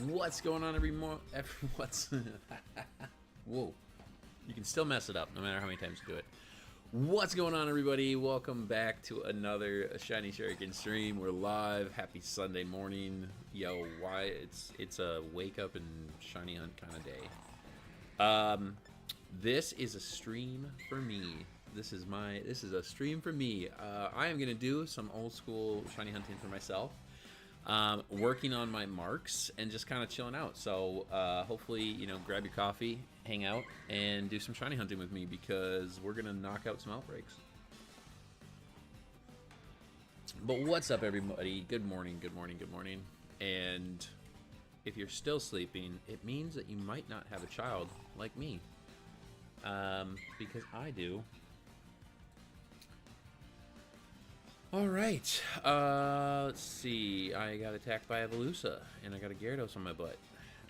What's going on, what's whoa. You can still mess it up no matter how many times you do it. What's going on, everybody? Welcome back to another Shiny Shuriken stream. We're live. Happy Sunday morning. Yo, why it's a wake up and shiny hunt kind of day. This is a stream for me. This is a stream for me. I am gonna do some old school shiny hunting for myself. Working on my marks and just kind of chilling out. So hopefully, you know, grab your coffee, hang out, and do some shiny hunting with me because we're gonna knock out some outbreaks. But what's up, everybody? Good morning, good morning, good morning. And if you're still sleeping, it means that you might not have a child like me, because I do. Alright, let's see. I got attacked by a Velusa, and I got a Gyarados on my butt.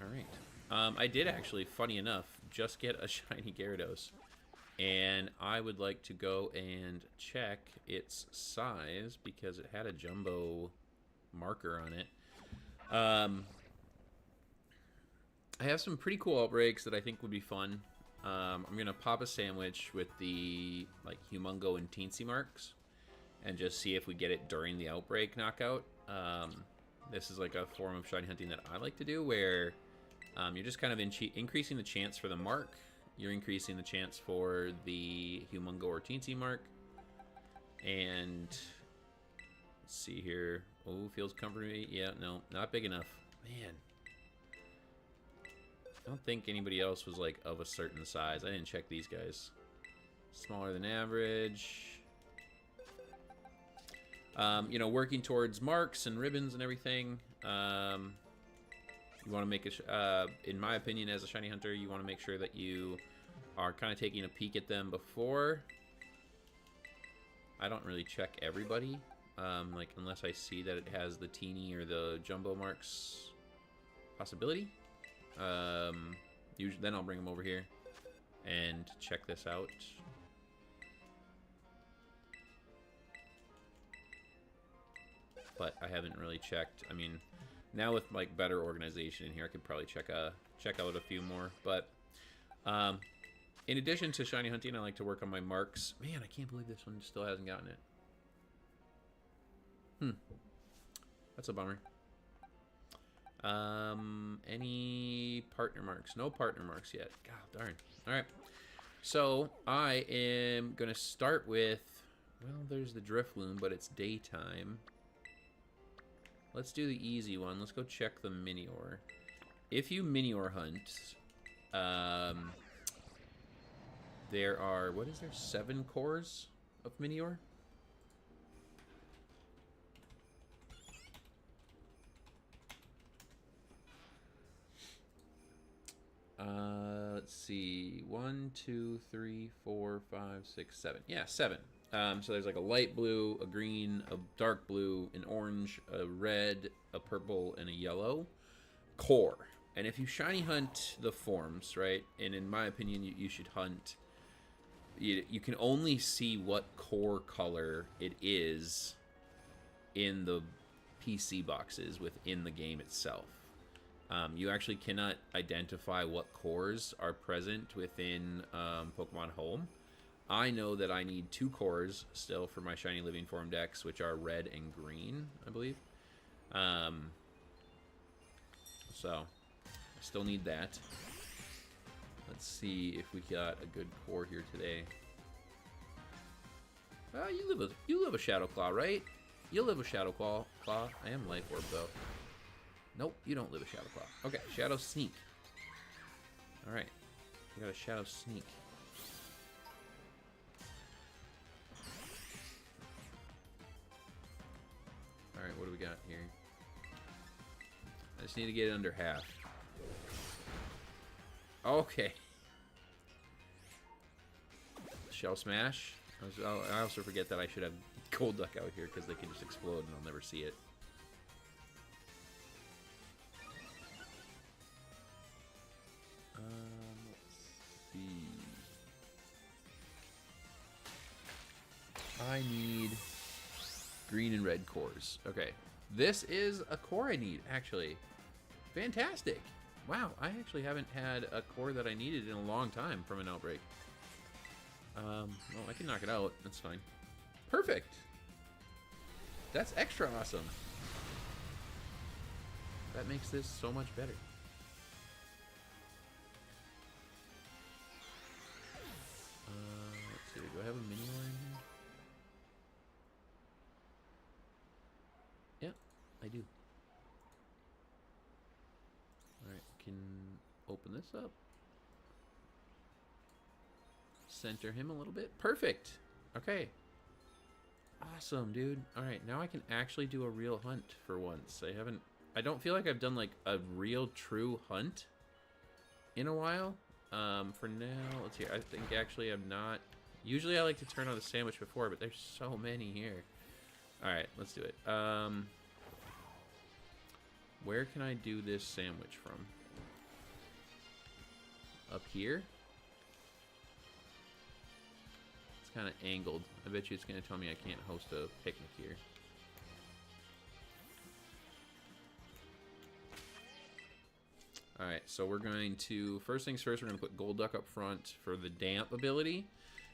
Alright. I did actually, funny enough, just get a shiny Gyarados. And I would like to go and check its size, because it had a jumbo marker on it. I have some pretty cool outbreaks that I think would be fun. I'm going to pop a sandwich with the like Humongo and Teensy marks. And just see if we get it during the outbreak knockout. This is like a form of shiny hunting that I like to do, where you're just kind of increasing the chance for the mark. You're increasing the chance for the Humongo or Teensy mark. And let's see here. Oh, feels comfortable. Yeah, no, not big enough. Man. I don't think anybody else was like of a certain size. I didn't check these guys. Smaller than average. You know, working towards marks and ribbons and everything. You want to make in my opinion, as a shiny hunter, you want to make sure that you are kind of taking a peek at them before. I don't really check everybody, like unless I see that it has the teeny or the jumbo marks possibility. Usually, then I'll bring them over here and check this out. But I haven't really checked. I mean, now with like better organization in here, I could probably check out a few more. But in addition to shiny hunting, I like to work on my marks. Man, I can't believe this one still hasn't gotten it. That's a bummer. Any partner marks? No partner marks yet. God darn. All right. So I am gonna start with. Well, there's the Drifloon, but it's daytime. Let's do the easy one. Let's go check the Minior. If you Minior hunt, there are, what is there, 7 cores of Minior? Let's see. 1, 2, 3, 4, 5, 6, 7. Yeah, 7. So there's like a light blue, a green, a dark blue, an orange, a red, a purple, and a yellow core. And if you shiny hunt the forms, right, and in my opinion, you should hunt, you can only see what core color it is in the PC boxes within the game itself. You actually cannot identify what cores are present within Pokemon Home. I know that I need 2 cores still for my shiny living form decks, which are red and green, I believe. So I still need that. Let's see if we got a good core here today. You live a Shadow Claw, right? You live a Shadow Claw. I am Life Orb though. Nope, you don't live a Shadow Claw. Okay, Shadow Sneak. All right, we got a Shadow Sneak. Alright, what do we got here? I just need to get it under half. Okay. Shell Smash. I also forget that I should have Cold Duck out here because they can just explode and I'll never see it. Let's see. I need green and red cores. Okay. This is a core I need, actually. Fantastic. Wow, I actually haven't had a core that I needed in a long time from an outbreak. Well, I can knock it out. That's fine. Perfect. That's extra awesome. That makes this so much better. Let's see. Do I have a mini one in here? Yeah, I do. Alright, can open this up. Center him a little bit. Perfect. Okay. Awesome, dude. Alright, now I can actually do a real hunt for once. I don't feel like I've done like a real true hunt in a while. For now, let's see. I think actually I'm not. Usually I like to turn on the sandwich before, but there's so many here. Alright, let's do it. Where can I do this sandwich from? Up here? It's kind of angled. I bet you it's going to tell me I can't host a picnic here. Alright, so we're going to, first things first, we're going to put Golduck up front for the damp ability.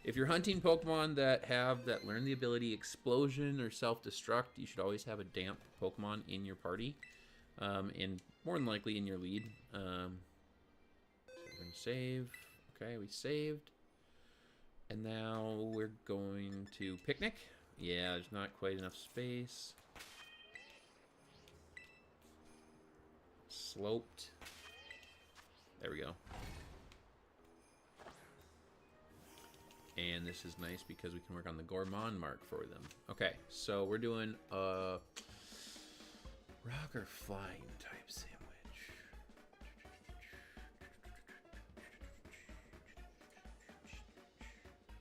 If you're hunting Pokemon that learn the ability Explosion or Self-Destruct, you should always have a damp Pokemon in your party. And more than likely in your lead. So we're going to save. Okay, we saved. And now we're going to Picnic. Yeah, there's not quite enough space. Sloped. There we go. And this is nice because we can work on the Gourmand mark for them. Okay, so we're doing a rock or flying type sandwich.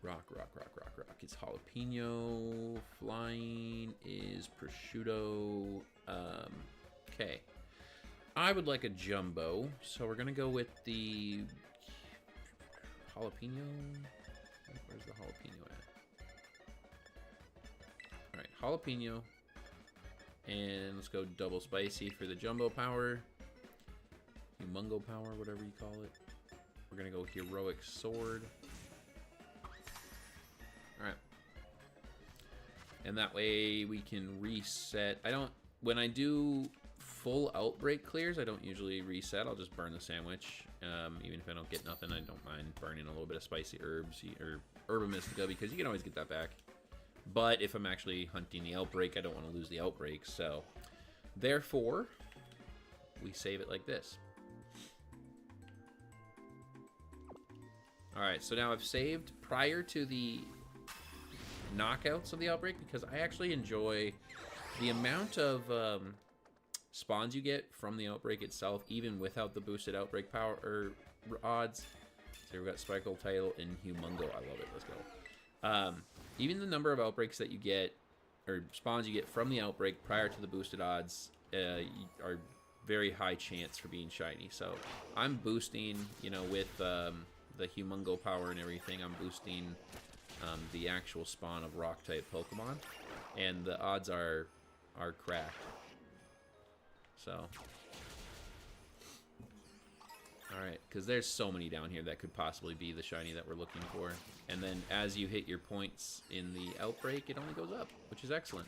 Rock, rock, rock, rock, rock. It's jalapeno. Flying is prosciutto. Okay. I would like a jumbo, so we're gonna go with the jalapeno. Where's the jalapeno at? Alright, jalapeno. And let's go double spicy for the jumbo power. Humongo power, whatever you call it. We're gonna go heroic sword. Alright. And that way we can reset. When I do full outbreak clears, I don't usually reset. I'll just burn the sandwich. Even if I don't get nothing, I don't mind burning a little bit of spicy herbs or Herba Mystica, because you can always get that back. But if I'm actually hunting the outbreak, I don't want to lose the outbreak. So, therefore, we save it like this. Alright, so now I've saved prior to the knockouts of the outbreak, because I actually enjoy the amount of spawns you get from the outbreak itself, even without the boosted outbreak power or odds. So we've got Spikle Title and Humongo. I love it. Let's go. Even the number of outbreaks that you get, or spawns you get from the outbreak prior to the boosted odds, are very high chance for being shiny. So I'm boosting, you know, with the Humongo power and everything, I'm boosting the actual spawn of rock type Pokemon, and the odds are cracked. So, alright, because there's so many down here that could possibly be the shiny that we're looking for. And then as you hit your points in the outbreak, it only goes up, which is excellent.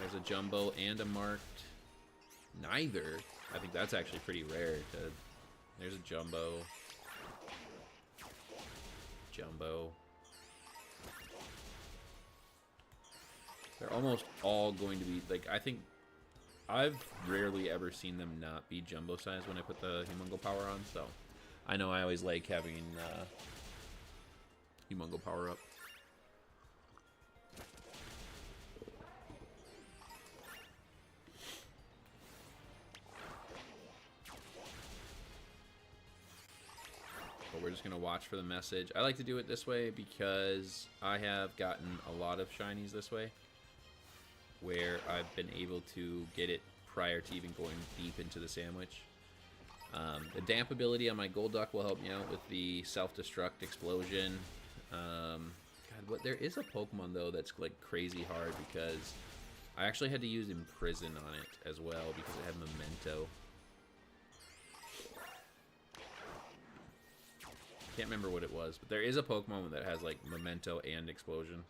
There's a jumbo and a marked. Neither. I think that's actually pretty rare. There's a jumbo. Jumbo. They're almost all going to be, like, I think I've rarely ever seen them not be jumbo size when I put the Humongo power on, so I know I always like having Humongo power up. But we're just going to watch for the message. I like to do it this way because I have gotten a lot of shinies this way, where I've been able to get it prior to even going deep into the sandwich. The damp ability on my Golduck will help me out with the self-destruct explosion. God, there is a Pokemon though that's like crazy hard, because I actually had to use Imprison on it as well because it had Memento. Can't remember what it was, but there is a Pokemon that has like Memento and Explosion.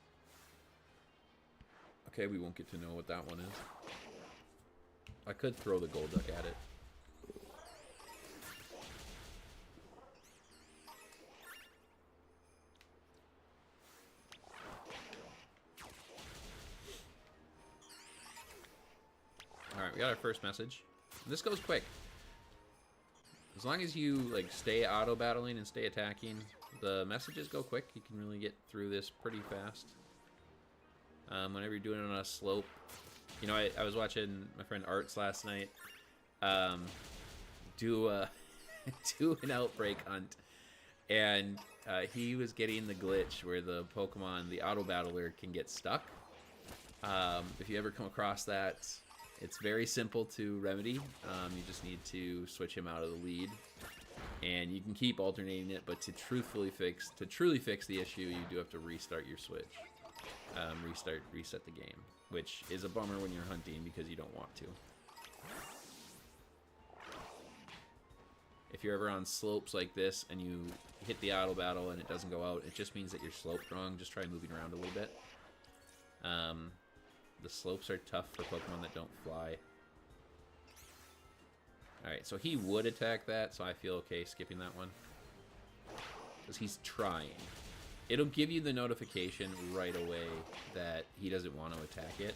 Okay, we won't get to know what that one is. I could throw the Golduck at it. Alright, we got our first message. This goes quick. As long as you like stay auto-battling and stay attacking, the messages go quick. You can really get through this pretty fast. Whenever you're doing it on a slope. You know, I was watching my friend Arts last night do an outbreak hunt. And he was getting the glitch where the Pokemon, the auto-battler, can get stuck. If you ever come across that, it's very simple to remedy. You just need to switch him out of the lead, and you can keep alternating it. But to truly fix the issue, you do have to restart your switch, reset the game, which is a bummer when you're hunting because you don't want to. If you're ever on slopes like this and you hit the auto battle and it doesn't go out, it just means that you're sloped wrong. Just try moving around a little bit. The slopes are tough for Pokemon that don't fly. Alright, so he would attack that, so I feel okay skipping that one. Because he's trying. It'll give you the notification right away that he doesn't want to attack it.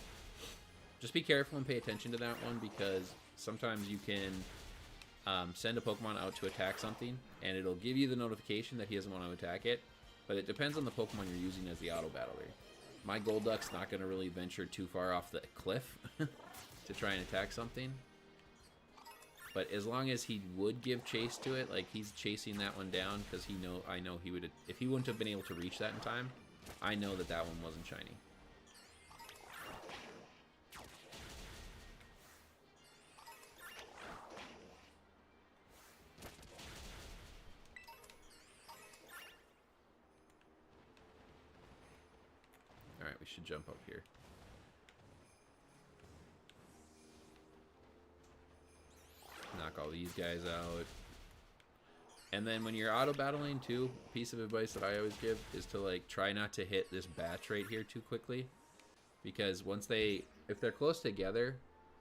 Just be careful and pay attention to that one, because sometimes you can send a Pokemon out to attack something, and it'll give you the notification that he doesn't want to attack it, but it depends on the Pokemon you're using as the auto-battler. My Golduck's not going to really venture too far off the cliff to try and attack something. But as long as he would give chase to it, like he's chasing that one down, because I know he would, if he wouldn't have been able to reach that in time, I know that that one wasn't shiny. Alright, we should jump up here. Knock all these guys out. And then when you're auto-battling too, a piece of advice that I always give is to like try not to hit this batch right here too quickly. Because if they're close together,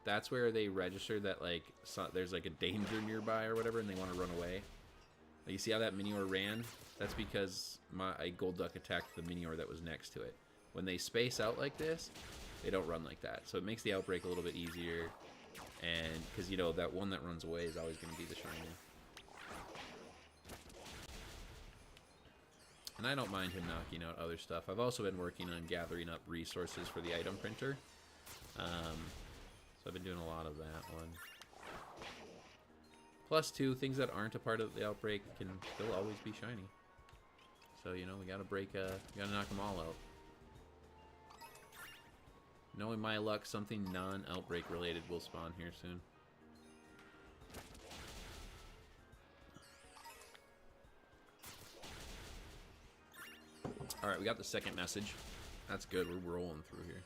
that's where they register that like there's like a danger nearby or whatever and they want to run away. Like, you see how that Minior ran? That's because a Golduck attacked the Minior that was next to it. When they space out like this, they don't run like that. So it makes the outbreak a little bit easier. And because, you know, that one that runs away is always going to be the shiny. And I don't mind him knocking out other stuff. I've also been working on gathering up resources for the item printer. So I've been doing a lot of that one. Plus, too, things that aren't a part of the outbreak can still always be shiny. So, you know, we gotta knock them all out. Knowing my luck, something non-outbreak related will spawn here soon. Alright, we got the second message. That's good, we're rolling through here.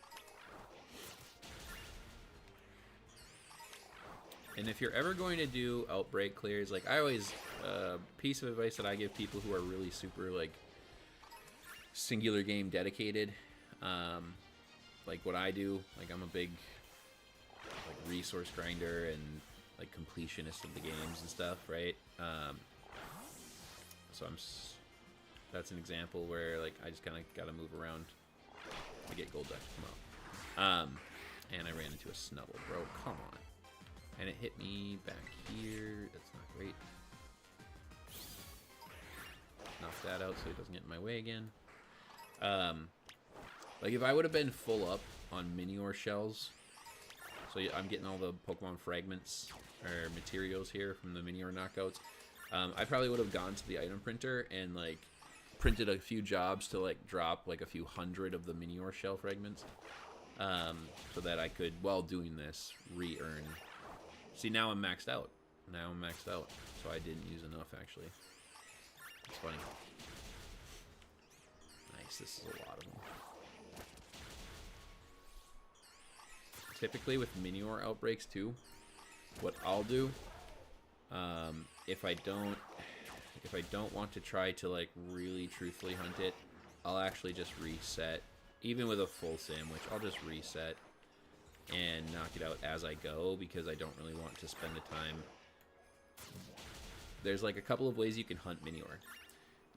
And if you're ever going to do outbreak clears, like I always, piece of advice that I give people who are really super, like, singular game dedicated, like what I do, like I'm a big like resource grinder and like completionist of the games and stuff, right? So that's an example where like I just kind of got to move around to get Golduck to come out. And I ran into a Snubble, bro. Come on. And it hit me back here. That's not great. Knock that out so it doesn't get in my way again. Like, if I would have been full up on Minior shells, so I'm getting all the Pokemon fragments, or materials here from the Minior knockouts, I probably would have gone to the item printer and, like, printed a few jobs to, like, drop, like, a few hundred of the Minior shell fragments, so that I could, while doing this, re-earn. See, now I'm maxed out. So I didn't use enough, actually. It's funny. Nice, this is a lot of them. typically with Minior outbreaks too, what I'll do, if I don't want to try to like really truthfully hunt it, I'll actually just reset. Even with a full sandwich, I'll just reset and knock it out as I go, because I don't really want to spend the time. There's like a couple of ways you can hunt Minior.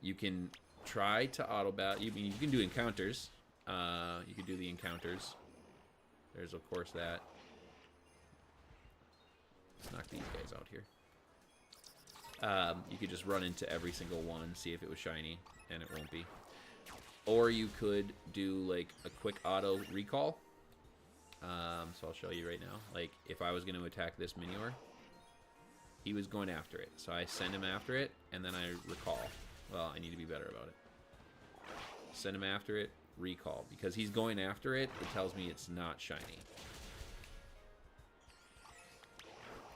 You can try to auto battle. You can do encounters. You can do the encounters. There's of course that. Let's knock these guys out here. You could just run into every single one, see if it was shiny, and it won't be. Or you could do like a quick auto recall. So I'll show you right now. Like if I was going to attack this Minior, he was going after it. So I send him after it, and then I recall. Well, I need to be better about it. Send him after it, recall. Because he's going after it, it tells me it's not shiny.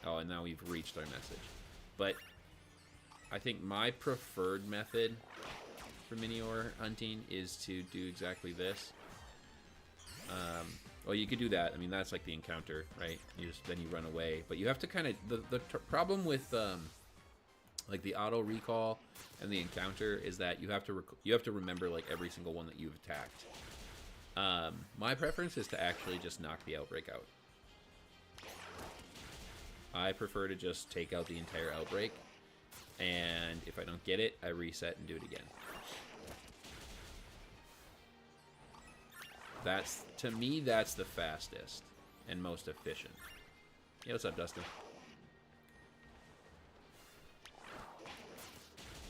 Oh, and now we've reached our message. But I think my preferred method for Minior hunting is to do exactly this. Well, you could do that. I mean, that's like the encounter, right? Then you run away. But you have to kind of... The problem with like the auto recall and the encounter is that you have to remember like every single one that you've attacked. My preference is to actually just knock the outbreak out. I prefer to just take out the entire outbreak, and if I don't get it, I reset and do it again. To me, that's the fastest and most efficient. Yeah, what's up, Dustin?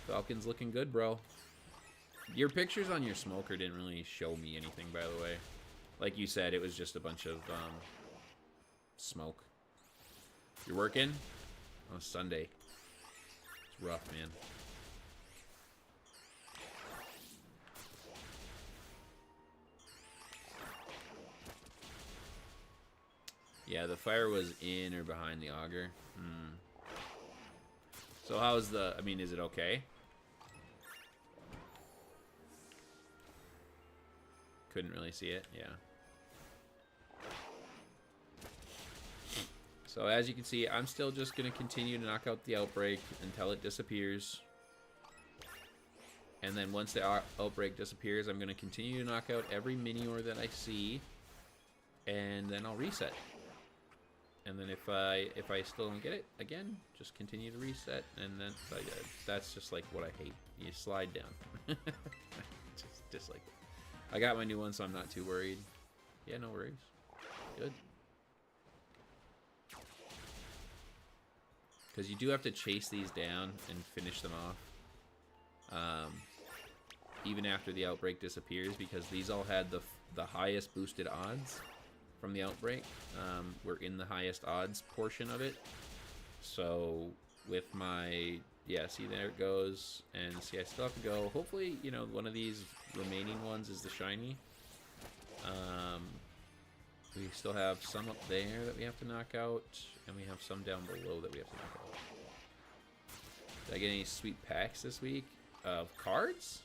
Falcon's looking good, bro. Your pictures on your smoker didn't really show me anything, by the way. Like you said, it was just a bunch of smoke. You're working? Oh, Sunday. It's rough, man. Yeah, the fire was in or behind the auger. So how's the... I mean, is it okay? Couldn't really see it, yeah. So as you can see, I'm still just going to continue to knock out the outbreak until it disappears. And then once the outbreak disappears, I'm going to continue to knock out every Minior that I see. And then I'll reset. And then if I still don't get it, again, just continue to reset. And then that's just like what I hate. You slide down. Just dislike it. I got my new one, so I'm not too worried. Yeah, no worries. Good. Because you do have to chase these down and finish them off. Even after the outbreak disappears, because these all had the highest boosted odds from the outbreak. We're in the highest odds portion of it. So with my... Yeah, see, there it goes. And see, I still have to go. Hopefully, you know, one of these remaining ones is the shiny. We still have some up there that we have to knock out. And we have some down below that we have to knock out. Did I get any sweet packs this week? Of cards?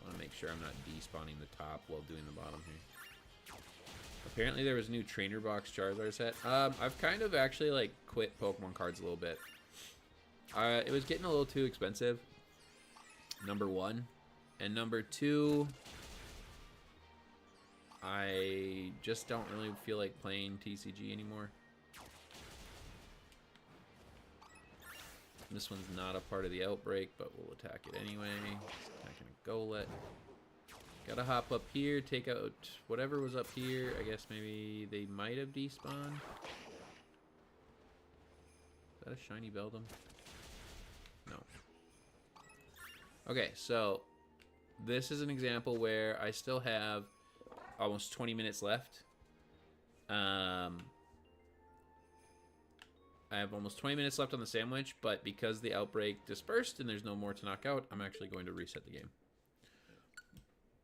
I want to make sure I'm not despawning the top while doing the bottom here. Apparently there was a new trainer box Charizard set. I've kind of actually like quit Pokemon cards a little bit. It was getting a little too expensive. Number one. And number two, I just don't really feel like playing TCG anymore. This one's not a part of the outbreak, but we'll attack it anyway. It's attacking a Golett. Gotta hop up here, take out whatever was up here. I guess maybe they might have despawned. Is that a shiny Beldum? No. Okay, so this is an example where I still have almost 20 minutes left. I have almost 20 minutes left on the sandwich, but because the outbreak dispersed and there's no more to knock out, I'm actually going to reset the game.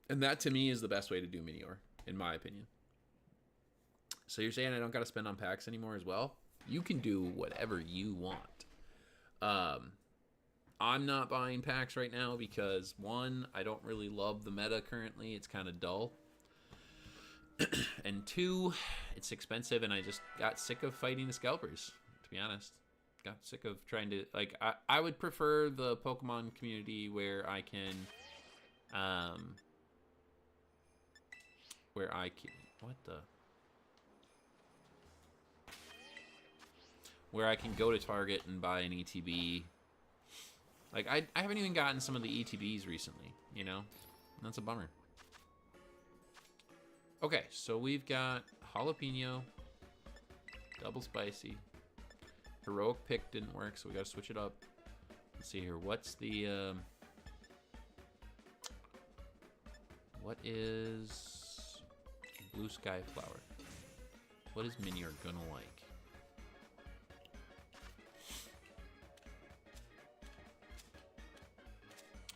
And that, to me, is the best way to do Minior, in my opinion. So you're saying I don't got to spend on packs anymore as well? You can do whatever you want. I'm not buying packs right now because, one, I don't really love the meta currently. It's kind of dull. And two, it's expensive, and I just got sick of fighting the scalpers, to be honest. Got sick of trying to, like, I would prefer the Pokemon community where I can, where I can go to Target and buy an ETB. Like, I haven't even gotten some of the ETBs recently, you know? That's a bummer. Okay, so we've got jalapeno, double spicy. Heroic pick didn't work, so we gotta switch it up. Let's see here. What's the, what is blue sky flower? What is Minior gonna like?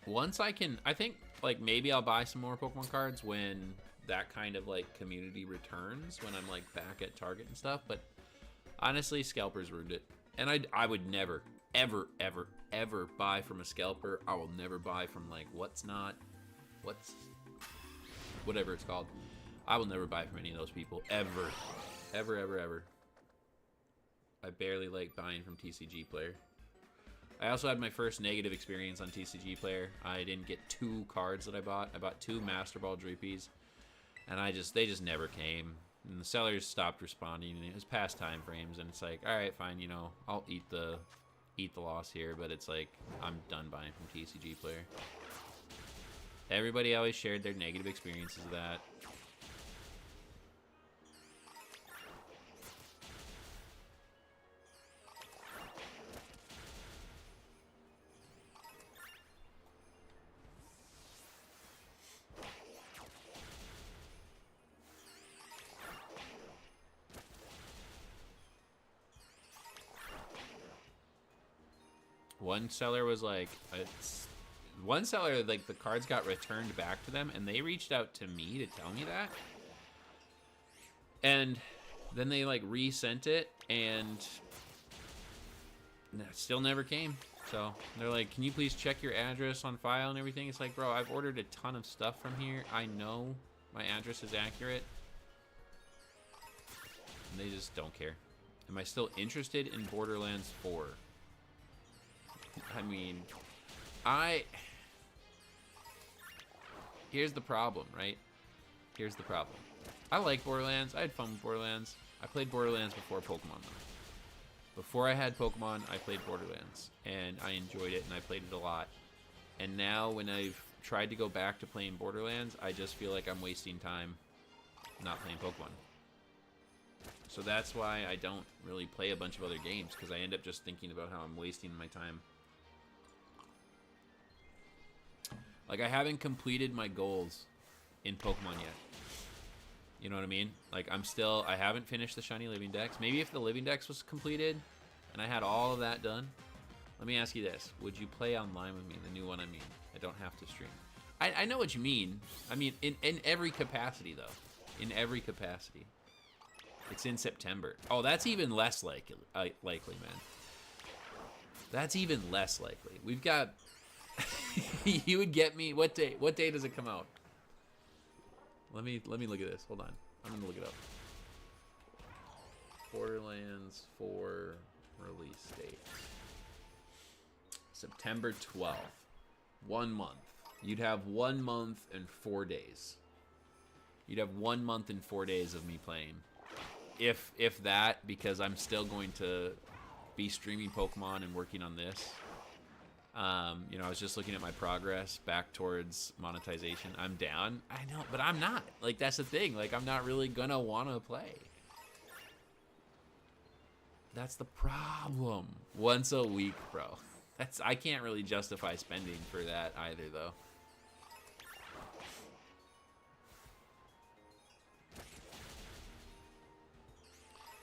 Once I can, I think, like, maybe I'll buy some more Pokemon cards when that kind of, like, community returns, when I'm, like, back at Target and stuff, but honestly, Scalpers ruined it. And I would never, ever, ever, ever buy from a Scalper. I will never buy from, like, whatever it's called. I will never buy from any of those people, ever. Ever, ever, ever. I barely like buying from TCG Player. I also had my first negative experience on TCG Player. I didn't get 2 cards that I bought. I bought 2 Master Ball Droopies, and they just never came. And the sellers stopped responding, and it was past time frames. And it's like, all right, fine, you know, I'll eat the loss here. But it's like, I'm done buying from TCG Player. Everybody always shared their negative experiences of that. One seller was like, one seller, like, the cards got returned back to them, and they reached out to me to tell me that. And then they, like, resent it, and it still never came. So they're like, can you please check your address on file and everything? It's like, bro, I've ordered a ton of stuff from here. I know my address is accurate. And they just don't care. Am I still interested in Borderlands 4? I mean, here's the problem, right? Here's the problem. I like Borderlands. I had fun with Borderlands. I played Borderlands before Pokemon, though. Before I had Pokemon, I played Borderlands, and I enjoyed it, and I played it a lot. And now, when I've tried to go back to playing Borderlands, I just feel like I'm wasting time not playing Pokemon. So that's why I don't really play a bunch of other games, because I end up just thinking about how I'm wasting my time. Like, I haven't completed my goals in Pokemon yet. You know what I mean? Like, I haven't finished the Shiny Living Dex. Maybe if the Living Dex was completed and I had all of that done. Let me ask you this. Would you play online with me? The new one, I mean. I don't have to stream. I know what you mean. I mean, in every capacity, though. In every capacity. It's in September. Oh, that's even less likely, man. That's even less likely. We've got... You would get me... What day does it come out? Let me look at this. Hold on. I'm gonna look it up. Borderlands 4 release date. September 12th. 1 month. You'd have 1 month and 4 days. You'd have 1 month and 4 days of me playing. If that, because I'm still going to be streaming Pokemon and working on this. You know, I was just looking at my progress back towards monetization. I'm down. I know, but I'm not. Like, that's the thing. Like, I'm not really gonna want to play. That's the problem. Once a week, bro. I can't really justify spending for that either, though.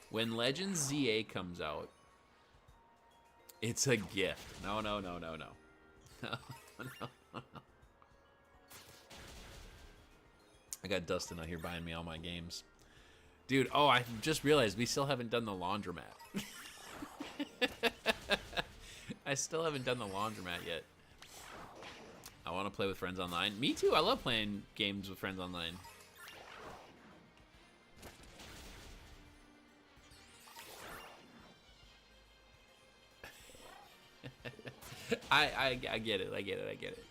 When Legends ZA comes out, it's a gift. No. No. I got Dustin out here buying me all my games. Dude, oh, I just realized we still haven't done the laundromat. I still haven't done the laundromat yet. I want to play with friends online. Me too. I love playing games with friends online. I get it. I get it. I get it.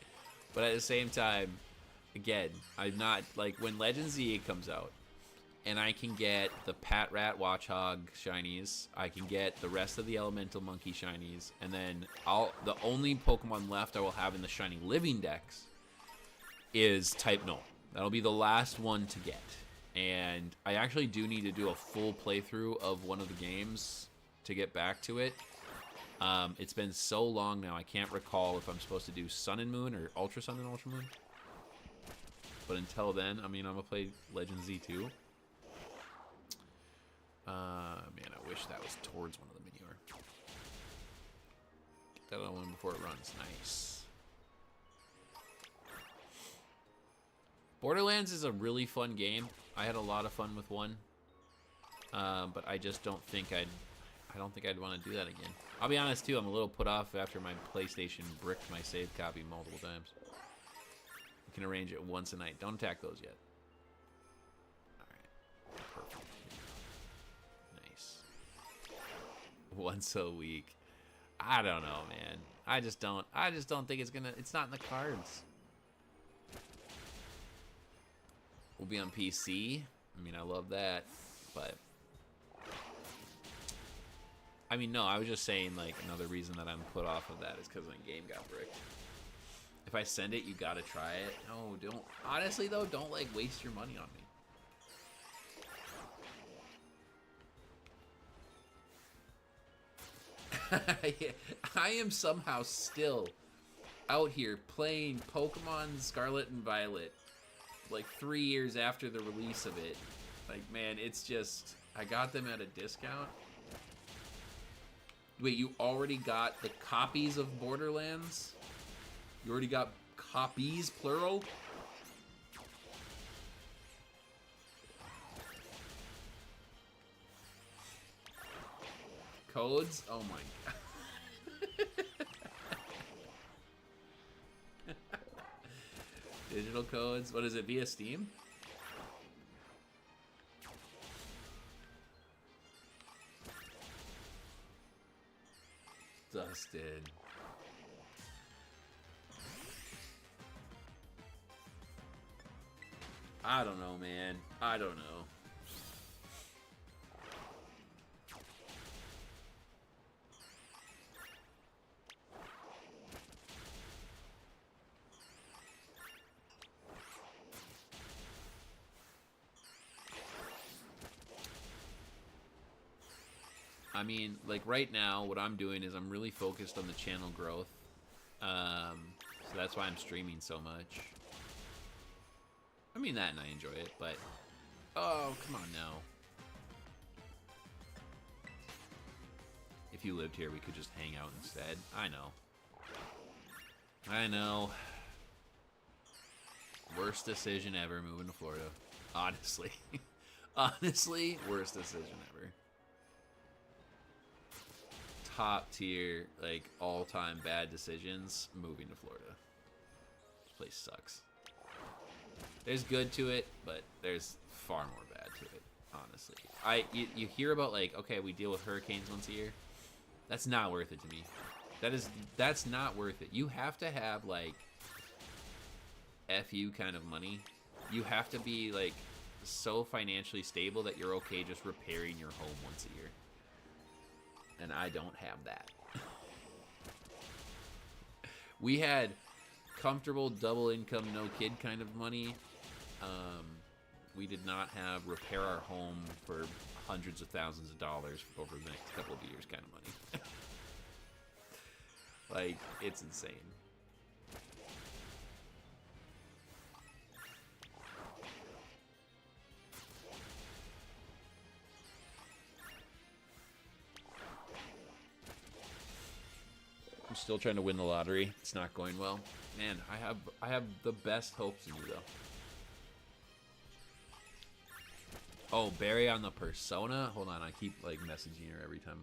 But at the same time, again, I'm not like when Legend Z comes out and I can get the Pat Rat Watchhog shinies, I can get the rest of the Elemental Monkey shinies, and then the only Pokemon left I will have in the Shiny Living Dex is Type Null. That'll be the last one to get. And I actually do need to do a full playthrough of one of the games to get back to it. It's been so long now, I can't recall if I'm supposed to do Sun and Moon or Ultra Sun and Ultra Moon. But until then, I mean, I'm going to play Legend Z2. Man, I wish that was towards one of the Minior. Get that other one before it runs. Nice. Borderlands is a really fun game. I had a lot of fun with one. But I just don't think I'd want to do that again. I'll be honest too, I'm a little put off after my PlayStation bricked my save copy multiple times. You can arrange it once a night. Don't attack those yet. Alright. Perfect. Nice. Once a week. I don't know, man. I just don't think it's not in the cards. We'll be on PC. I mean, I love that, but I mean, no, I was just saying, like, another reason that I'm put off of that is because my game got bricked. If I send it, you gotta try it. No, don't. Honestly, though, don't, like, waste your money on me. I am somehow still out here playing Pokemon Scarlet and Violet, like, 3 years after the release of it. Like, man, it's just, I got them at a discount. Wait, you already got the copies of Borderlands? You already got copies, plural? Codes? Oh my god. Digital codes? What is it, via Steam? Dusted. I don't know, man. I don't know. I mean, like right now, what I'm doing is I'm really focused on the channel growth. So that's why I'm streaming so much. I mean that and I enjoy it, but... Oh, come on now. If you lived here, we could just hang out instead. I know. I know. Worst decision ever moving to Florida. Honestly. Honestly, worst decision ever. Top tier, like, all-time bad decisions, moving to Florida. This place sucks. There's good to it, but there's far more bad to it, honestly. You hear about, like, okay, we deal with hurricanes once a year. That's not worth it to me. That's not worth it. You have to have, like, FU kind of money. You have to be, like, so financially stable that you're okay just repairing your home once a year. And I don't have that. We had comfortable double income, no kid kind of money. We did not have repair our home for hundreds of thousands of dollars over the next couple of years kind of money. Like, it's insane. I'm still trying to win the lottery. It's not going well. Man, I have the best hopes in you though. Oh, Barry on the Persona? Hold on, I keep like messaging her every time.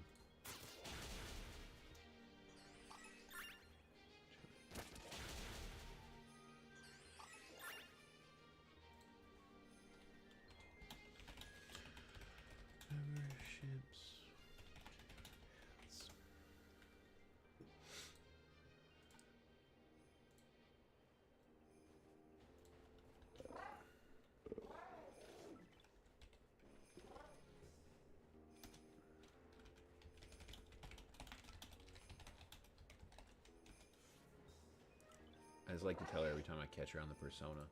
just like to tell her every time I catch her on the Persona.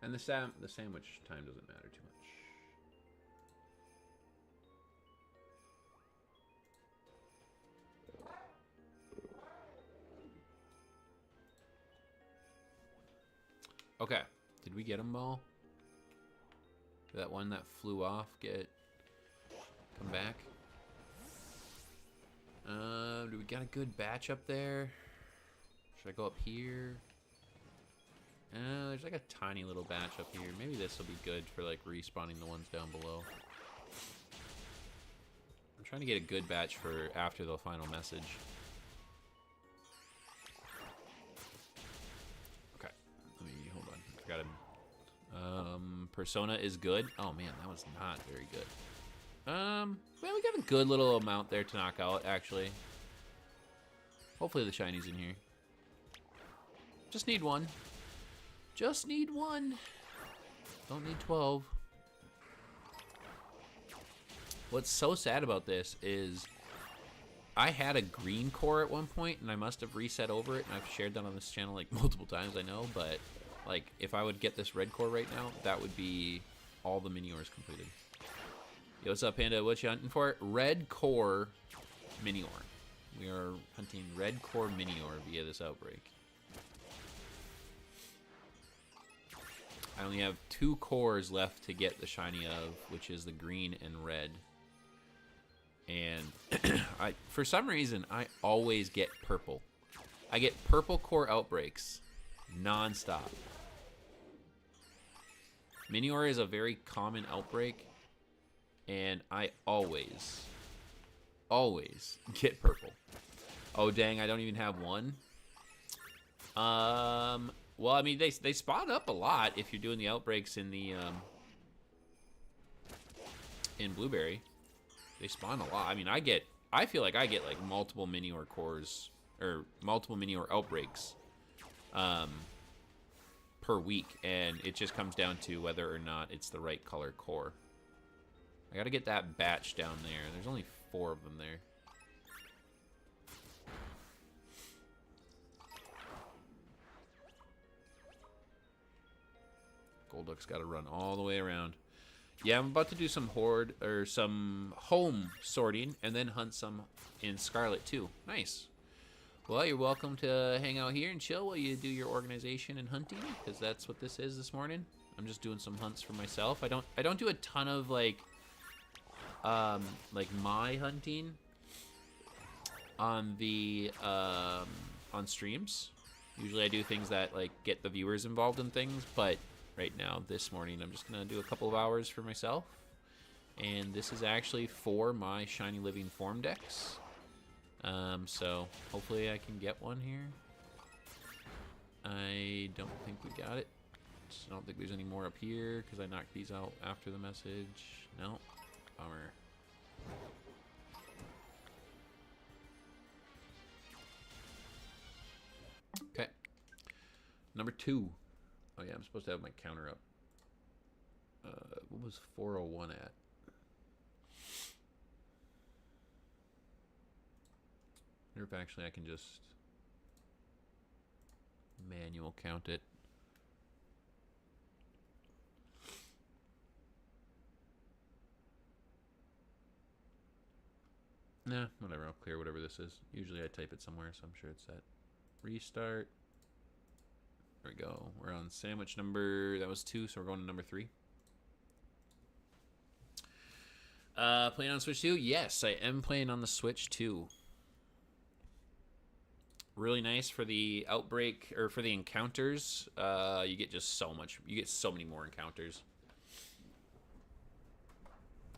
And the sandwich time doesn't matter too much. Okay. Did we get them all? Did that one that flew off come back? Do we got a good batch up there? Should I go up here? There's like a tiny little batch up here. Maybe this will be good for like respawning the ones down below. I'm trying to get a good batch for after the final message. Okay, let me hold on. I forgot him. Persona is good. Oh man, that was not very good. Well, we got a good little amount there to knock out, actually. Hopefully the shiny's in here. Just need one. Just need one. Don't need 12. What's so sad about this is I had a green core at one point, and I must have reset over it, and I've shared that on this channel like multiple times, I know, but like if I would get this red core right now, that would be all the mini ores completed. Yo, what's up, Panda? What you hunting for? Red core mini ore. We are hunting red core mini ore via this outbreak. I only have 2 cores left to get the shiny of, which is the green and red. And for some reason, I always get purple. I get purple core outbreaks non-stop. Minior is a very common outbreak, and I always get purple. Oh, dang, I don't even have one. Well, I mean, they spawn up a lot if you're doing the outbreaks in the in Blueberry. They spawn a lot. I mean, I feel like I get like multiple Minior cores or multiple Minior outbreaks per week, and it just comes down to whether or not it's the right color core. I gotta get that batch down there. There's only 4 of them there. Golduck's got to run all the way around. Yeah, I'm about to do some horde or some home sorting and then hunt some in Scarlet too. Nice. Well, you're welcome to hang out here and chill while you do your organization and hunting, because that's what this is this morning. I'm just doing some hunts for myself. I don't do a ton of like my hunting on the on streams. Usually I do things that like get the viewers involved in things, but right now, this morning, I'm just going to do a couple of hours for myself. And this is actually for my Shiny Living Form decks. So hopefully I can get one here. I don't think we got it. I don't think there's any more up here because I knocked these out after the message. No. Bummer. Okay. Number 2. Oh yeah, I'm supposed to have my counter up. What was 401 at? I wonder if actually I can just manual count it. Nah, whatever, I'll clear whatever this is. Usually I type it somewhere, so I'm sure it's set. Restart. There we go. We're on sandwich number, that was 2, so we're going to number 3. Playing on Switch 2? Yes, I am playing on the Switch 2. Really nice for the outbreak, or for the encounters. You get just so much, you get so many more encounters.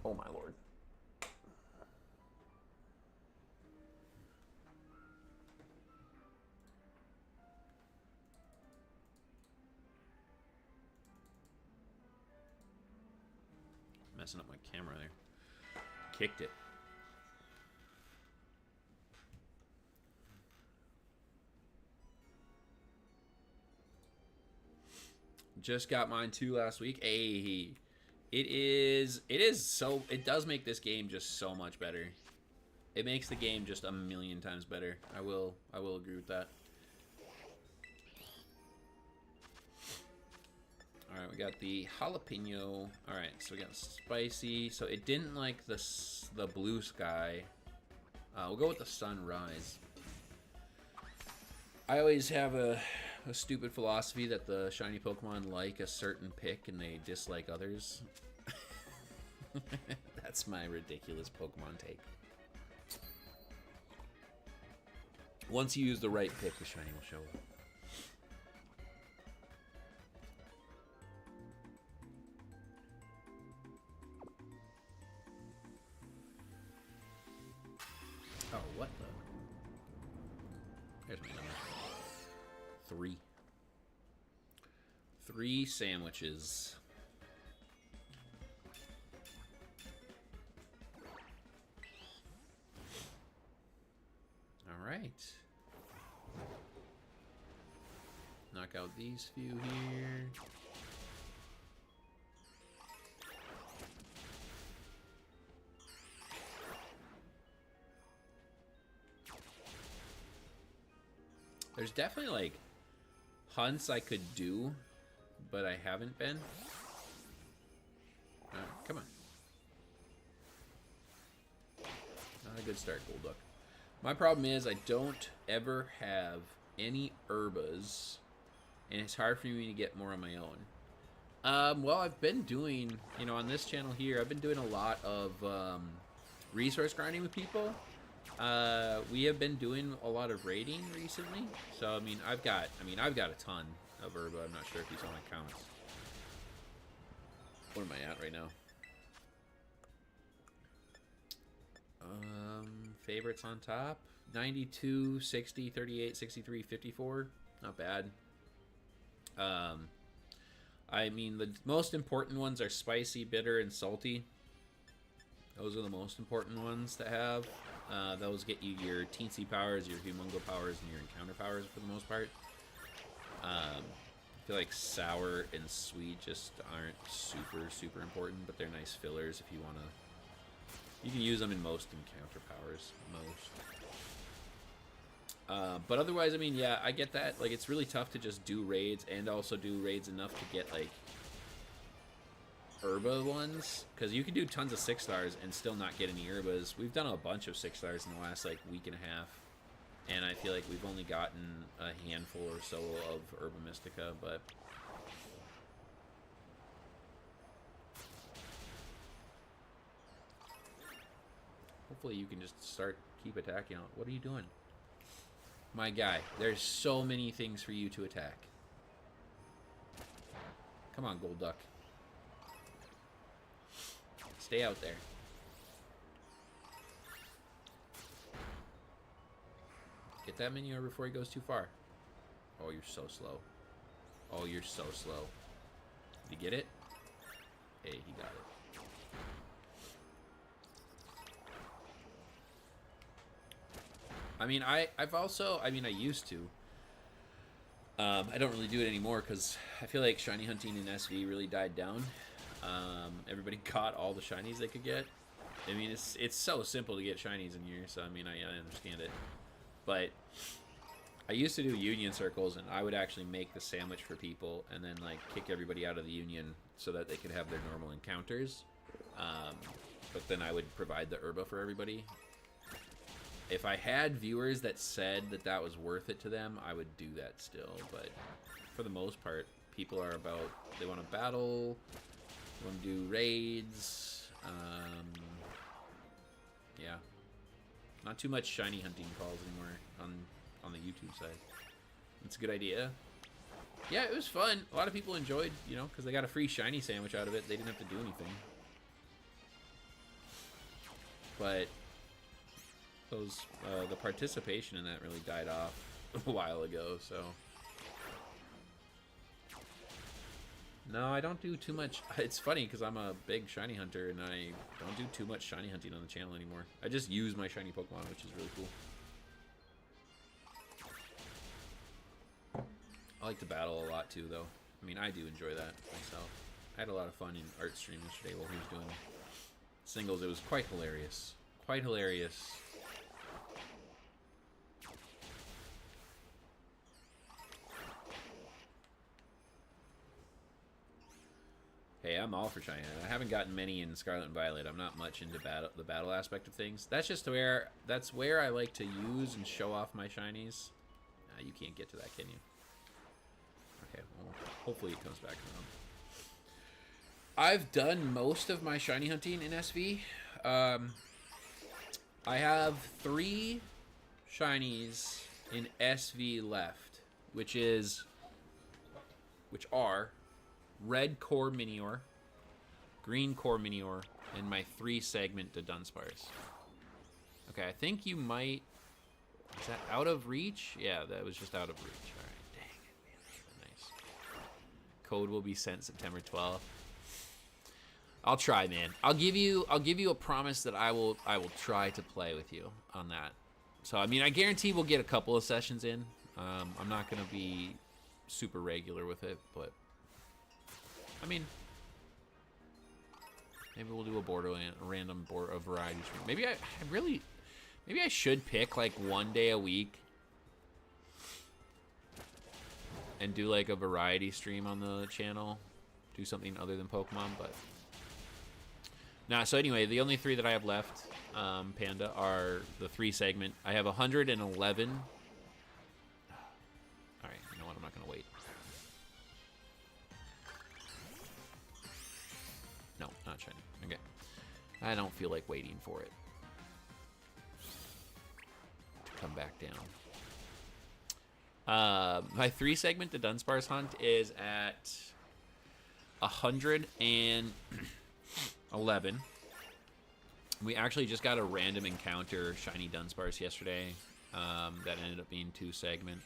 Oh my lord. Messing up my camera there. Kicked it. Just got mine too last week. Hey, it does make this game just so much better. It makes the game just a million times better. I will agree with that. Alright, we got the jalapeno. Alright, so we got spicy. So it didn't like the blue sky. We'll go with the sunrise. I always have a stupid philosophy that the shiny Pokemon like a certain pick and they dislike others. That's my ridiculous Pokemon take. Once you use the right pick, the shiny will show up. Oh, what the? There's my number. 3. 3 sandwiches. All right. Knock out these few here. There's definitely like hunts I could do, but I haven't been. Come on. Not a good start, Golduck. My problem is I don't ever have any herbas, and it's hard for me to get more on my own. Well, I've been doing, you know, on this channel here, I've been doing a lot of resource grinding with people. We have been doing a lot of raiding recently, so I mean, I've got a ton of herba. I'm not sure if you saw my counts. What am I at right now? Favorites on top: 92, 60, 38, 63, 54. Not bad. I mean, the most important ones are spicy, bitter, and salty. Those are the most important ones to have. Those get you your teensy powers, your humongo powers, and your encounter powers for the most part. I feel like sour and sweet just aren't super important, but they're nice fillers if you want to. You can use them in most encounter powers, but otherwise, I mean, yeah, I get that. Like, it's really tough to just do raids and also do raids enough to get, like, herba ones, because you can do tons of 6-stars and still not get any herbas. We've done a bunch of 6-stars in the last, like, week and a half, and I feel like we've only gotten a handful or so of Herba Mystica, but hopefully you can just keep attacking. What are you doing? My guy, there's so many things for you to attack. Come on, Golduck. Stay out there. Get that mini over before he goes too far. Oh, you're so slow. Oh, you're so slow. Did you get it? Hey, he got it. I mean, I've also, I mean, I used to. I don't really do it anymore because I feel like shiny hunting in SV really died down. Everybody got all the shinies they could get. I mean, it's so simple to get shinies in here, so I mean, I understand it. But I used to do union circles, and I would actually make the sandwich for people and then, like, kick everybody out of the union so that they could have their normal encounters. But then I would provide the herba for everybody. If I had viewers that said that that was worth it to them, I would do that still. But for the most part, people are about, they want to battle, they want to do raids. Yeah. Not too much shiny hunting calls anymore on the YouTube side. It's a good idea. Yeah, it was fun. A lot of people enjoyed, you know, because they got a free shiny sandwich out of it. They didn't have to do anything. But the participation in that really died off a while ago, so. No, I don't do too much. It's funny because I'm a big shiny hunter and I don't do too much shiny hunting on the channel anymore. I just use my shiny Pokemon, which is really cool. I like to battle a lot too, though. I mean, I do enjoy that myself. I had a lot of fun in art stream yesterday while he was doing singles. It was quite hilarious. Quite hilarious. Hey, I'm all for shiny. I haven't gotten many in Scarlet and Violet. I'm not much into the battle aspect of things. That's just where I like to use and show off my shinies. You can't get to that, can you? Okay, well, hopefully it comes back around. I've done most of my shiny hunting in SV. I have 3 shinies in SV left, which are red core Minior, green core Minior, and my 3-segment to Dunsparce. Okay, I think you might... Is that out of reach? Yeah, that was just out of reach. All right, dang it, man. Nice. Code will be sent September 12th. I'll try, man. I'll give you a promise that I will try to play with you on that. So I mean, I guarantee we'll get a couple of sessions in. I'm not gonna be super regular with it, but I mean, maybe we'll do a random variety stream. Maybe I should pick like 1 day a week and do like a variety stream on the channel. Do something other than Pokemon, but nah. So anyway, the only 3 that I have left, Panda, are the 3-segment. I have 111. All right, you know what? I'm not gonna wait. No, not shiny. Okay, I don't feel like waiting for it to come back down. My 3-segment to Dunsparce hunt is at 111. We actually just got a random encounter shiny Dunsparce yesterday. That ended up being 2-segment.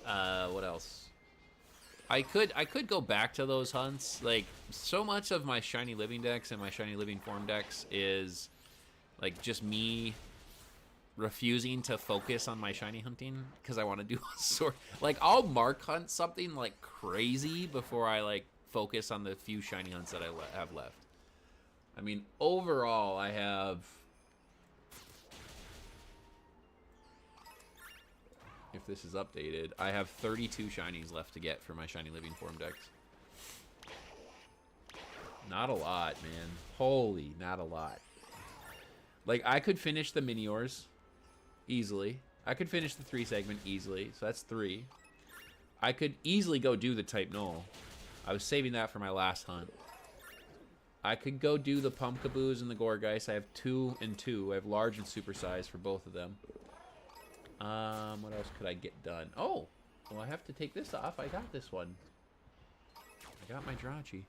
What else? I could go back to those hunts. Like, so much of my shiny living decks and my shiny living form decks is like just me refusing to focus on my shiny hunting because I want to do a sort. Like, I'll mark hunt something like crazy before I like focus on the few shiny hunts that I have left. I mean, overall, I have, if this is updated, I have 32 shinies left to get for my shiny living form decks. Not a lot, man. Holy, not a lot. Like, I could finish the Miniors easily. I could finish the 3-segment easily, so that's 3. I could easily go do the Type Null. I was saving that for my last hunt. I could go do the Pumpkaboos and the Gourgeist. I have 2 and 2. I have large and super size for both of them. What else could I get done? Oh, well, I have to take this off. I got this one. I got my Drachi.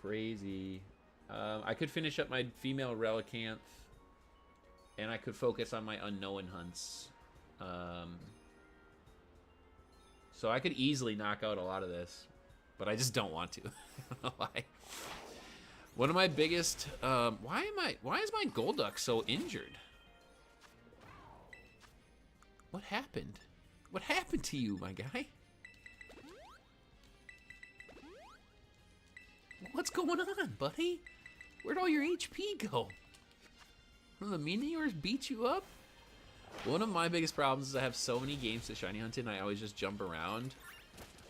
Crazy. I could finish up my female Relicanth, and I could focus on my unknown hunts. So I could easily knock out a lot of this, but I just don't want to. I don't know why. One of my biggest, why is my Golduck so injured? What happened? What happened to you, my guy? What's going on, buddy? Where'd all your HP go? The Meteors beat you up? One of my biggest problems is I have so many games to shiny hunt in, I always just jump around.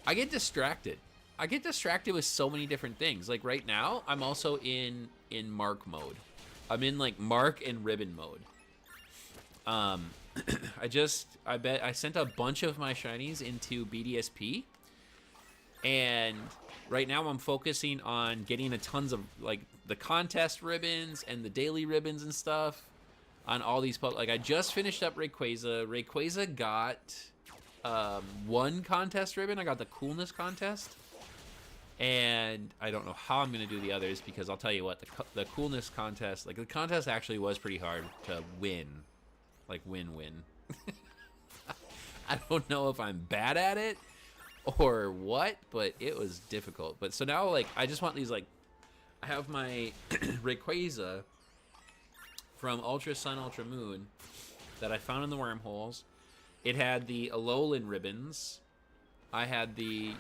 I get distracted. I get distracted with so many different things. Like right now, I'm also in Mark mode. I'm in like Mark and Ribbon mode. I sent a bunch of my shinies into BDSP. And right now I'm focusing on getting a tons of like the contest ribbons and the daily ribbons and stuff on all these. Like I just finished up Rayquaza. Rayquaza got 1 contest ribbon. I got the coolness contest. And I don't know how I'm going to do the others because I'll tell you what, the coolness contest, like the contest actually was pretty hard to win. Like win. I don't know if I'm bad at it or what, but it was difficult. But so now, like, I just want these, like, I have my Rayquaza from Ultra Sun, Ultra Moon that I found in the wormholes. It had the Alolan ribbons. I had the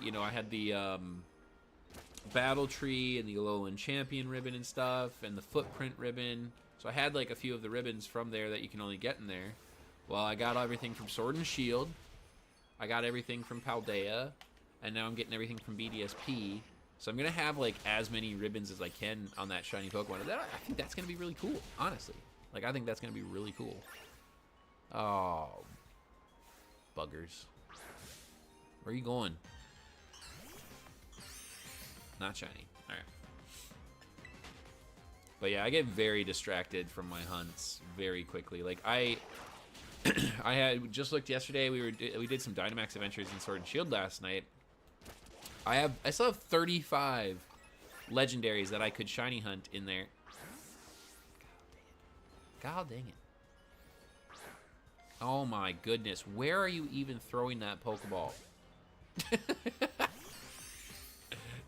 Battle Tree and the Alolan Champion ribbon and stuff, and the Footprint ribbon. So So I had like a few of the ribbons from there that you can only get in there. Well, I got everything from Sword and Shield. I got everything from Paldea. And now I'm getting everything from BDSP. So I'm going to have like as many ribbons as I can on that shiny Pokemon. I think that's going to be really cool, honestly. Like, I think that's going to be really cool. Oh, buggers. Where are you going? Not shiny. All right. But yeah, I get very distracted from my hunts very quickly. Like, I had just looked yesterday. We did some Dynamax adventures in Sword and Shield last night. I still have 35 legendaries that I could shiny hunt in there. God dang it. Oh my goodness. Where are you even throwing that Pokeball?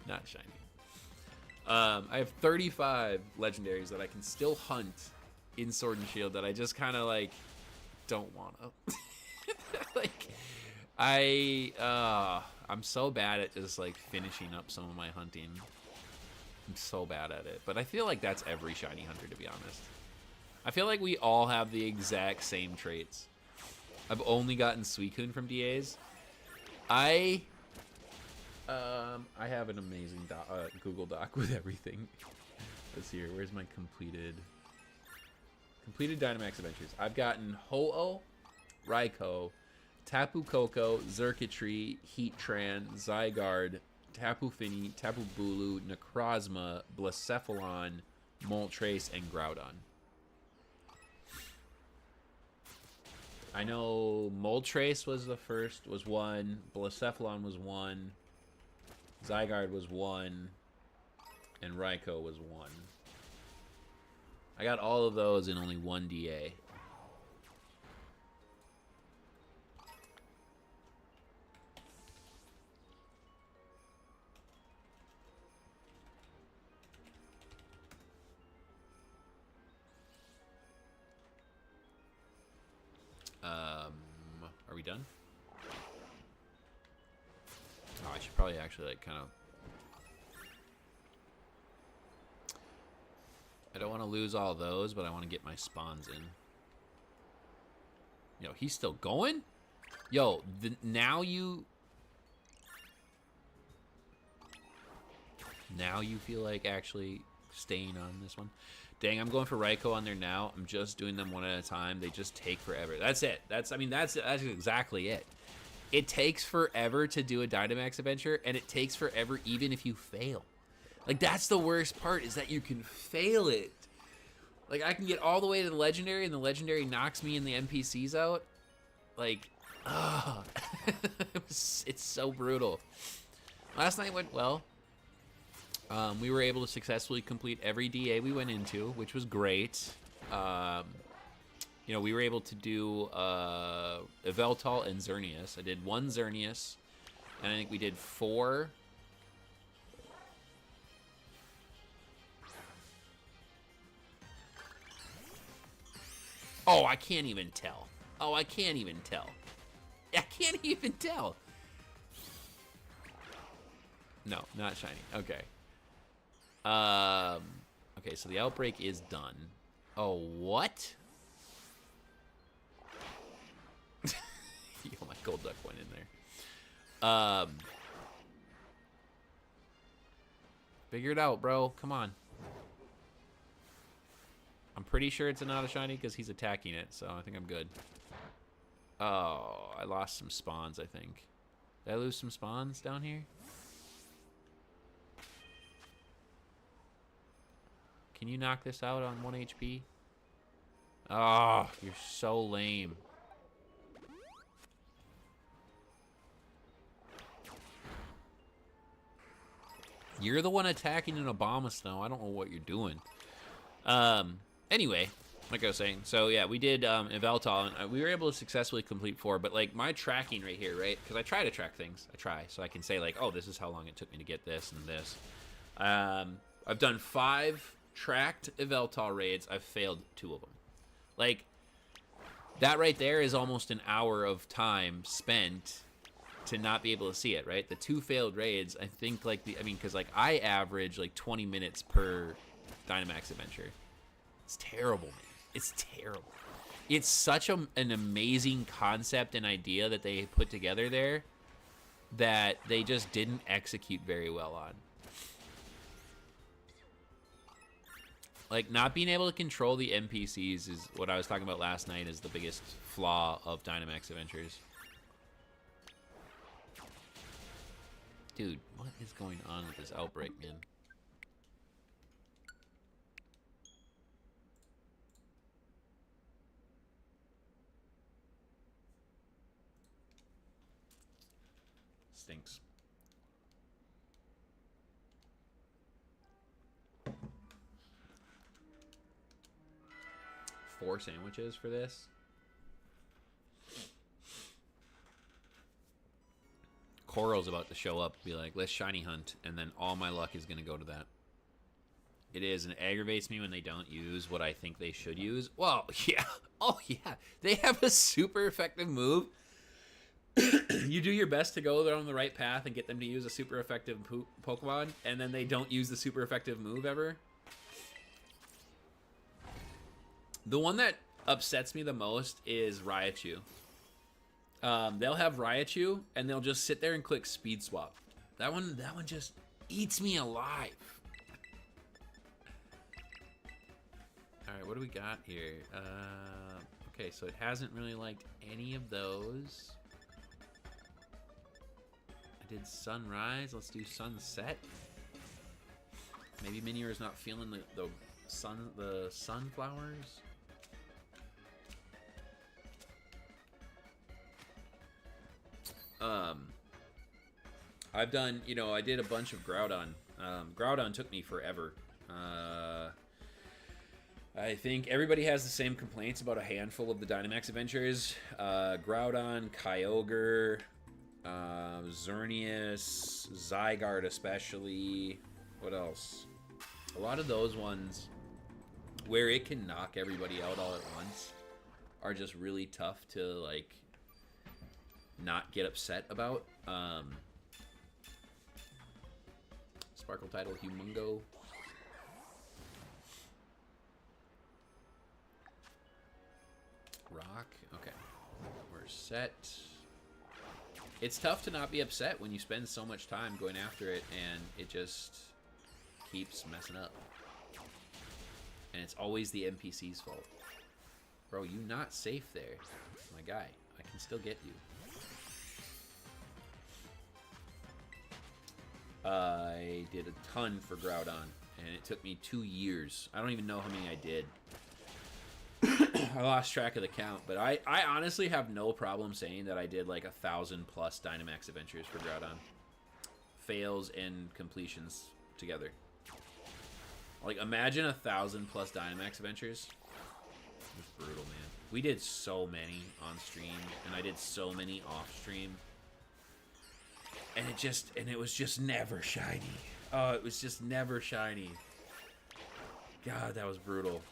Not shiny. I have 35 legendaries that I can still hunt in Sword and Shield that I just kind of like don't want to. Like, I'm so bad at just like finishing up some of my hunting. I'm so bad at it. But I feel like that's every shiny hunter, to be honest. I feel like we all have the exact same traits. I've only gotten Suicune from DAs. I have an amazing Google Doc with everything. Let's see here. Where's my completed Dynamax adventures? I've gotten Ho-Oh, Raikou, Tapu Koko, Xurkitree, Heatran, Zygarde, Tapu Fini, Tapu Bulu, Necrozma, Blacephalon, Moltres, and Groudon. I know Moltres was the first, was 1. Blacephalon was 1. Zygarde was 1. And Raikou was 1. I got all of those in only 1 DA. Are we done? Oh, I should probably actually like kind of. I don't want to lose all those, but I want to get my spawns in. Yo, he's still going? Yo, now you feel like actually staying on this one? Dang, I'm going for Raikou on there now. I'm just doing them one at a time. They just take forever. That's it. That's exactly it. It takes forever to do a Dynamax adventure, and it takes forever even if you fail. Like, that's the worst part, is that you can fail it. Like, I can get all the way to the Legendary, and the Legendary knocks me and the NPCs out. Like, ah, it's so brutal. Last night went well. We were able to successfully complete every DA we went into, which was great. You know, we were able to do Yveltal and Xerneas. I did 1 Xerneas, and I think we did 4. Oh, I can't even tell. Oh, I can't even tell. I can't even tell. No, not shiny. Okay. Okay, so the outbreak is done. Oh, what? Yo, my gold duck went in there. Figure it out, bro. Come on. I'm pretty sure it's not a shiny because he's attacking it, so I think I'm good. Oh, I lost some spawns, I think. Did I lose some spawns down here? Can you knock this out on 1 HP? Oh, you're so lame. You're the one attacking an Abomasnow. I don't know what you're doing. Anyway, like I was saying, so yeah, we did Yveltal, and we were able to successfully complete 4, but like my tracking right here, right? Because I try to track things. I try, so I can say like, oh, this is how long it took me to get this and this. I've done 5 tracked Yveltal raids. I've failed 2 of them. Like, that right there is almost an hour of time spent to not be able to see it, right? The 2 failed raids, I think, like, because like I average like 20 minutes per Dynamax adventure. It's terrible, man. It's terrible. It's such an amazing concept and idea that they put together there that they just didn't execute very well on. Like, not being able to control the NPCs is what I was talking about last night, is the biggest flaw of Dynamax Adventures. Dude, what is going on with this outbreak, man? Stinks. Four sandwiches for this. Coral's about to show up, be like, let's shiny hunt, and then all my luck is going to go to that. It is, and it aggravates me when they don't use what I think they should use. Well, yeah. Oh, yeah. They have a super effective move. You do your best to go on the right path and get them to use a super effective Pokemon, and then they don't use the super effective move ever. The one that upsets me the most is Raichu. They'll have Raichu, and they'll just sit there and click Speed Swap. That one just eats me alive. All right, what do we got here? Okay, so it hasn't really liked any of those. I did Sunrise. Let's do Sunset. Maybe Minior's not feeling the sunflowers. I've done, you know, I did a bunch of Groudon. Groudon took me forever. I think everybody has the same complaints about a handful of the Dynamax Adventures. Groudon, Kyogre, Xerneas, Zygarde especially. What else? A lot of those ones where it can knock everybody out all at once are just really tough to, like, not get upset about. Sparkle Tidal, Humungo. Rock. Okay. We're set. It's tough to not be upset when you spend so much time going after it and it just keeps messing up. And it's always the NPC's fault. Bro, you not safe there. My guy, I can still get you. I did a ton for Groudon, and it took me 2 years. I don't even know how many I did. I lost track of the count, but I honestly have no problem saying that I did like 1,000+ Dynamax Adventures for Groudon. Fails and completions together. Like, imagine 1,000+ Dynamax Adventures. It's brutal, man. We did so many on stream, and I did so many off stream. And it was just never shiny. Oh, it was just never shiny. God, that was brutal.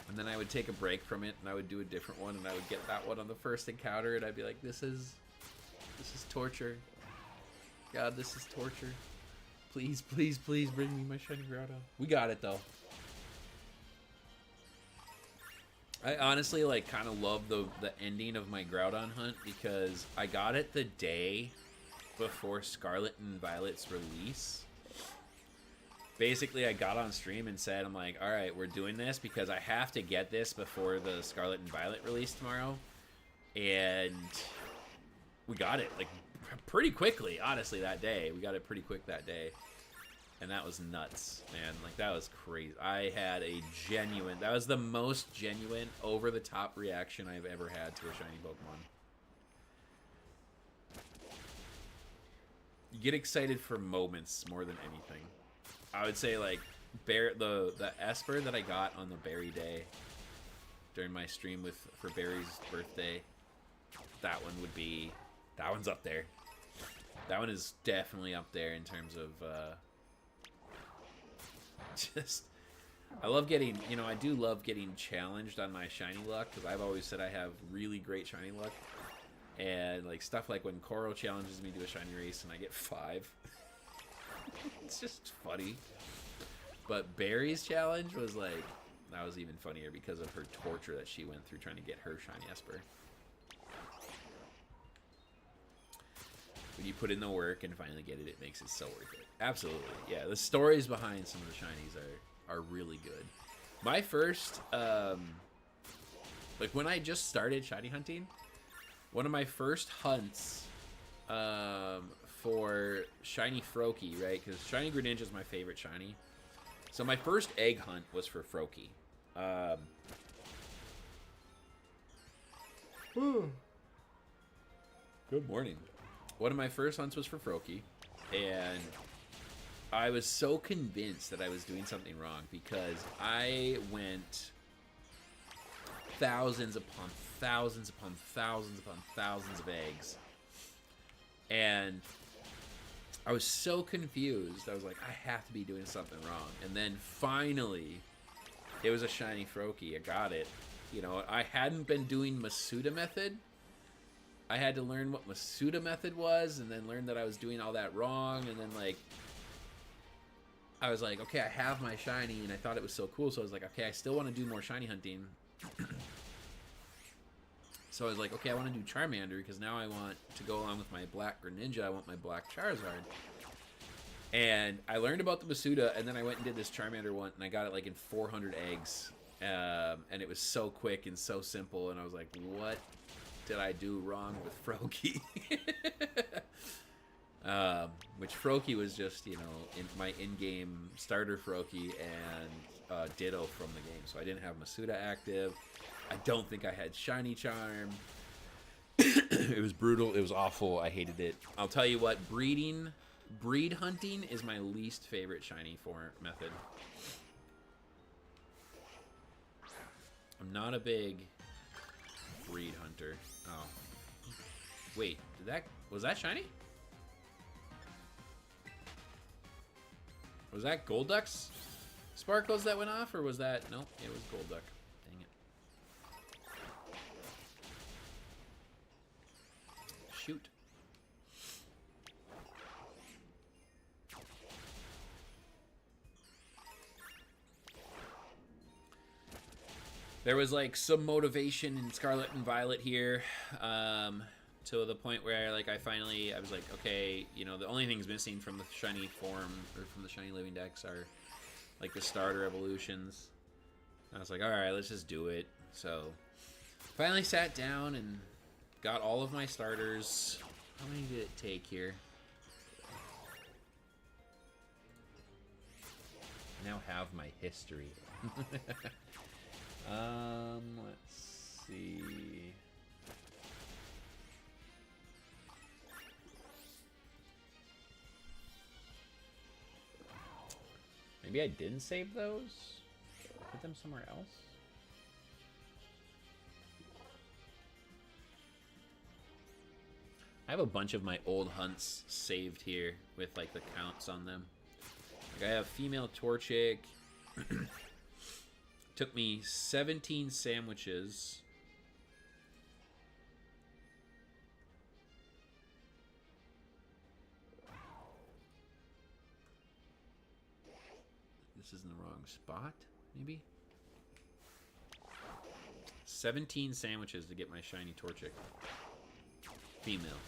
And then I would take a break from it, and I would do a different one, and I would get that one on the first encounter, and I'd be like, this is torture. God, this is torture. Please, please, please bring me my shiny Groudon. We got it, though. I honestly, like, kind of love the ending of my Groudon hunt because I got it the day before Scarlet and Violet's release. Basically, I got on stream and said, I'm like, all right, we're doing this because I have to get this before the Scarlet and Violet release tomorrow. And we got it, like, pretty quickly, honestly, that day. We got it pretty quick that day. And that was nuts, man. Like, that was crazy. I had a genuine... That was the most genuine, over-the-top reaction I've ever had to a shiny Pokemon. You get excited for moments more than anything. I would say, like, the Esper that I got on the Berry Day during my stream for Barry's birthday, that one would be... That one's up there. That one is definitely up there in terms of... Just, I love getting, you know, I do love getting challenged on my shiny luck because I've always said I have really great shiny luck, and like stuff like when Coral challenges me to a shiny race and I get 5. It's just funny. But Barry's challenge was like, that was even funnier because of her torture that she went through trying to get her shiny Esper. When you put in the work and finally get it, it makes it so worth it. Absolutely. Yeah, the stories behind some of the shinies are really good. My first, like when I just started shiny hunting, one of my first hunts for shiny Froakie, right? Because shiny Greninja is my favorite shiny. So my first egg hunt was for Froakie. Good morning. One of my first hunts was for Froakie, and I was so convinced that I was doing something wrong because I went thousands upon thousands upon thousands upon thousands of eggs, and I was so confused. I was like, I have to be doing something wrong. And then finally, it was a shiny Froakie. I got it. You know, I hadn't been doing Masuda method. I had to learn what Masuda method was, and then learn that I was doing all that wrong. And then, like, I was like, okay, I have my shiny, and I thought it was so cool. So I was like, okay, I still want to do more shiny hunting. So I was like, okay, I want to do Charmander because now I want to go along with my black Greninja. I want my black Charizard. And I learned about the Masuda, and then I went and did this Charmander one, and I got it like in 400 eggs. And it was so quick and so simple, and I was like, what did I do wrong with Froakie? Which Froakie was just, you know, my in-game starter Froakie and Ditto from the game. So I didn't have Masuda active. I don't think I had Shiny Charm. It was brutal. It was awful. I hated it. I'll tell you what, breed hunting is my least favorite shiny form method. I'm not a big breed hunter. Oh. Wait, was that shiny? Was that Golduck's sparkles that went off, or was that... Nope, it was Golduck. Dang it. Shoot. There was like some motivation in Scarlet and Violet here, to the point where like I was like, okay, you know, the only things missing from the shiny form or from the shiny living decks are like the starter evolutions. And I was like, all right, let's just do it. So finally sat down and got all of my starters. How many did it take here? I now have my history. Let's see. Maybe I didn't save those? Put them somewhere else? I have a bunch of my old hunts saved here with like the counts on them. Like I have female Torchic. Took me 17 sandwiches. This is in the wrong spot, maybe? 17 sandwiches to get my shiny Torchic. Female.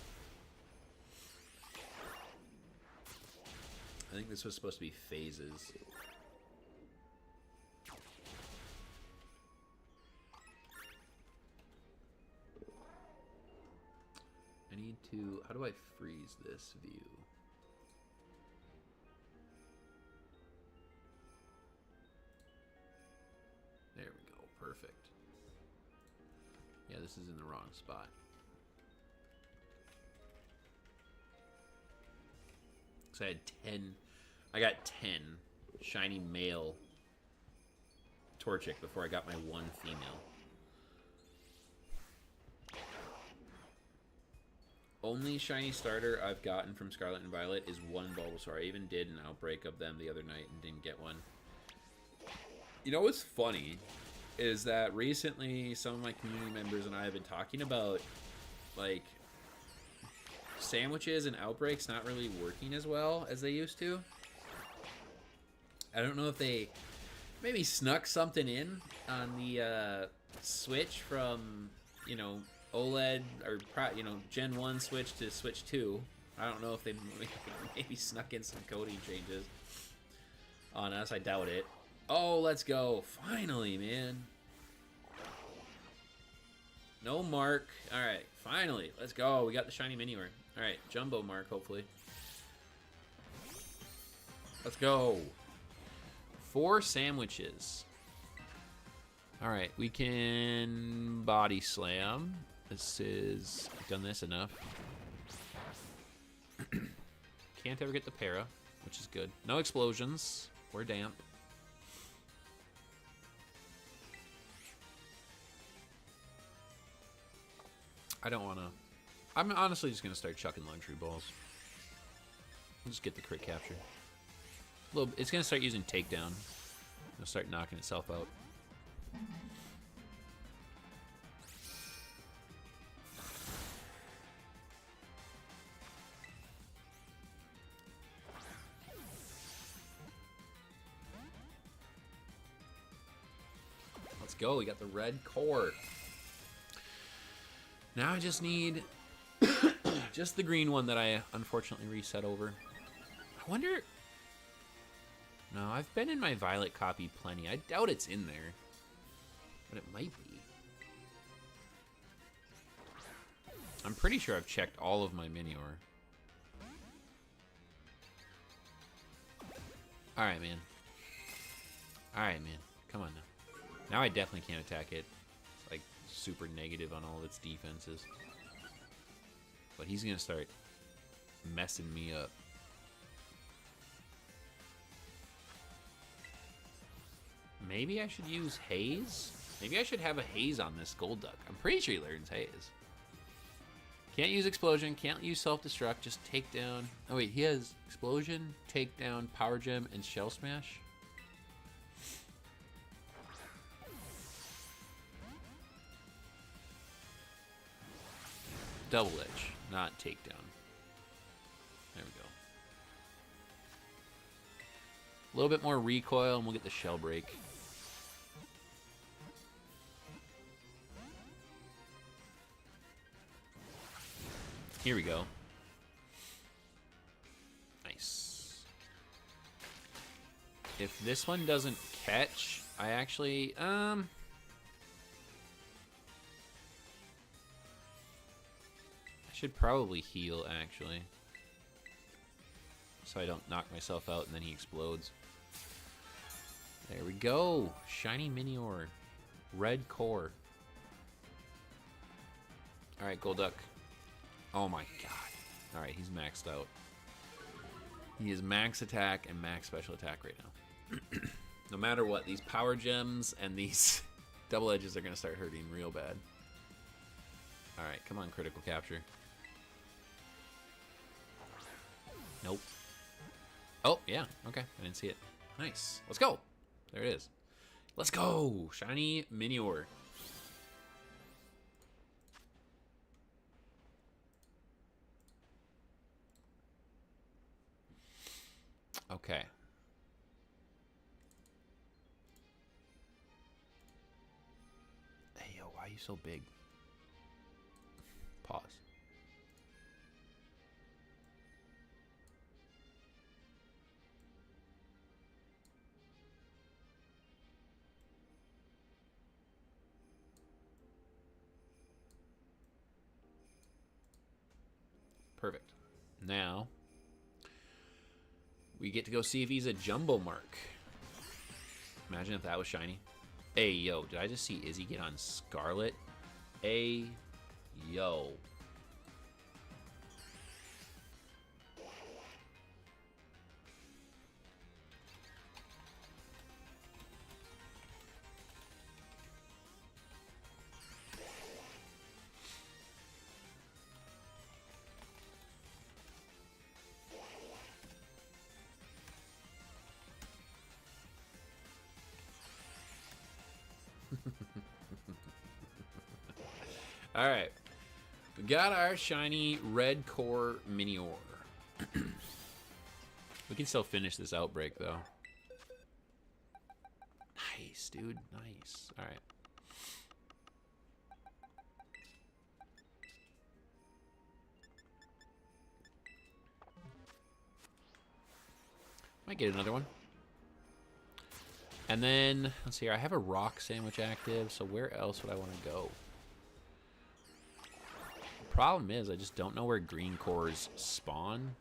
I think this was supposed to be phases. I need to... How do I freeze this view? There we go. Perfect. Yeah, this is in the wrong spot. So I had 10... I got 10 shiny male Torchic before I got my one female. Only shiny starter I've gotten from Scarlet and Violet is one Bulbasaur. I even did an outbreak of them the other night and didn't get one. You know what's funny is that recently some of my community members and I have been talking about like sandwiches and outbreaks not really working as well as they used to. I don't know if they maybe snuck something in on the switch from, you know, OLED or, you know, Gen 1 switch to Switch 2. I don't know if they maybe snuck in some coding changes on us. I doubt it. Oh, let's go. Finally, man. No mark. All right, finally. Let's go. We got the shiny Minior. All right, Jumbo mark, hopefully. Let's go. 4 sandwiches. All right, we can body slam. This is... done this enough. Can't ever get the para, which is good. No explosions. We're damp. I don't want to... I'm honestly just going to start chucking luxury balls. Just get the crit capture. It's going to start using takedown. It'll start knocking itself out. Let's go. We got the red core. Now I just need just the green one that I unfortunately reset over. I wonder... No, I've been in my violet copy plenty. I doubt it's in there. But it might be. I'm pretty sure I've checked all of my Minior. Alright, man. Alright, man. Come on now. Now I definitely can't attack it. It's like super negative on all of its defenses. But he's gonna start messing me up. Maybe I should use Haze? Maybe I should have a Haze on this Golduck. I'm pretty sure he learns Haze. Can't use Explosion, can't use Self-Destruct, just Takedown. Oh wait, he has Explosion, Takedown, Power Gem, and Shell Smash. Double Edge, not Takedown. There we go. A little bit more recoil and we'll get the Shell Break. Here we go. Nice. If this one doesn't catch, I actually, I should probably heal, actually. So I don't knock myself out and then he explodes. There we go. Shiny Minior. Red core. Alright, Golduck. Oh my god. Alright, he's maxed out. He is max attack and max special attack right now. No matter what, these power gems and these double edges are going to start hurting real bad. Alright, come on, critical capture. Nope. Oh, yeah. Okay, I didn't see it. Nice. Let's go. There it is. Let's go. Shiny Minior. Okay. Hey, yo, why are you so big? Pause. Perfect. Now, we get to go see if he's a jumbo mark. Imagine if that was shiny. Hey, yo, did I just see Izzy get on Scarlet? Hey, yo. All right, we got our shiny red core Minior. We can still finish this outbreak though. dude. Nice. All right. Might get another one. And then, let's see here. I have a rock sandwich active, so where else would I want to go? The problem is I just don't know where green cores spawn.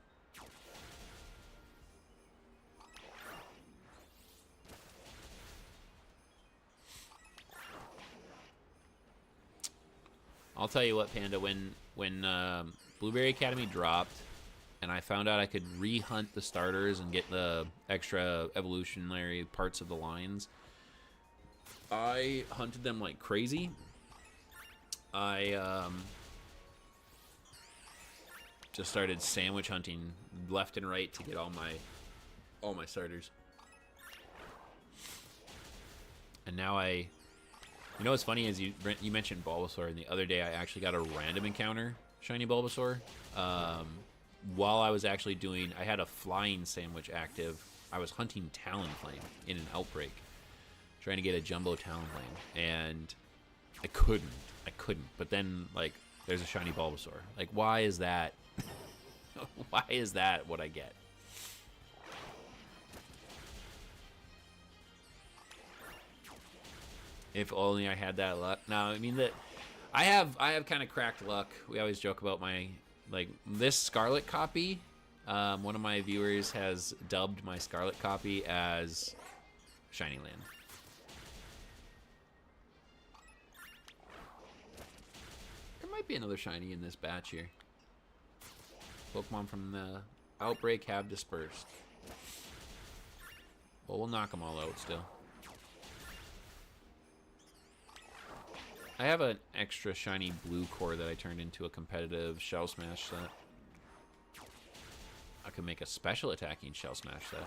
I'll tell you what, Panda, when Blueberry Academy dropped, and I found out I could re-hunt the starters and get the extra evolutionary parts of the lines, I hunted them like crazy. I just started sandwich hunting left and right to get all my starters. And now you know what's funny is you mentioned Bulbasaur, and the other day I actually got a random encounter shiny Bulbasaur. While I was actually I had a flying sandwich active. I was hunting Talonflame in an outbreak, trying to get a jumbo Talonflame, and I couldn't. But then, like, there's a shiny Bulbasaur. Like, why is that? Why is that what I get? If only I had that luck. No, I mean that I have kind of cracked luck. We always joke about my this Scarlet copy. One of my viewers has dubbed my Scarlet copy as Shiny Land. There might be another shiny in this batch here. Pokemon from the outbreak have dispersed. Well, we'll knock them all out still. I have an extra shiny blue core that I turned into a competitive Shell Smash set. I could make a special attacking Shell Smash set.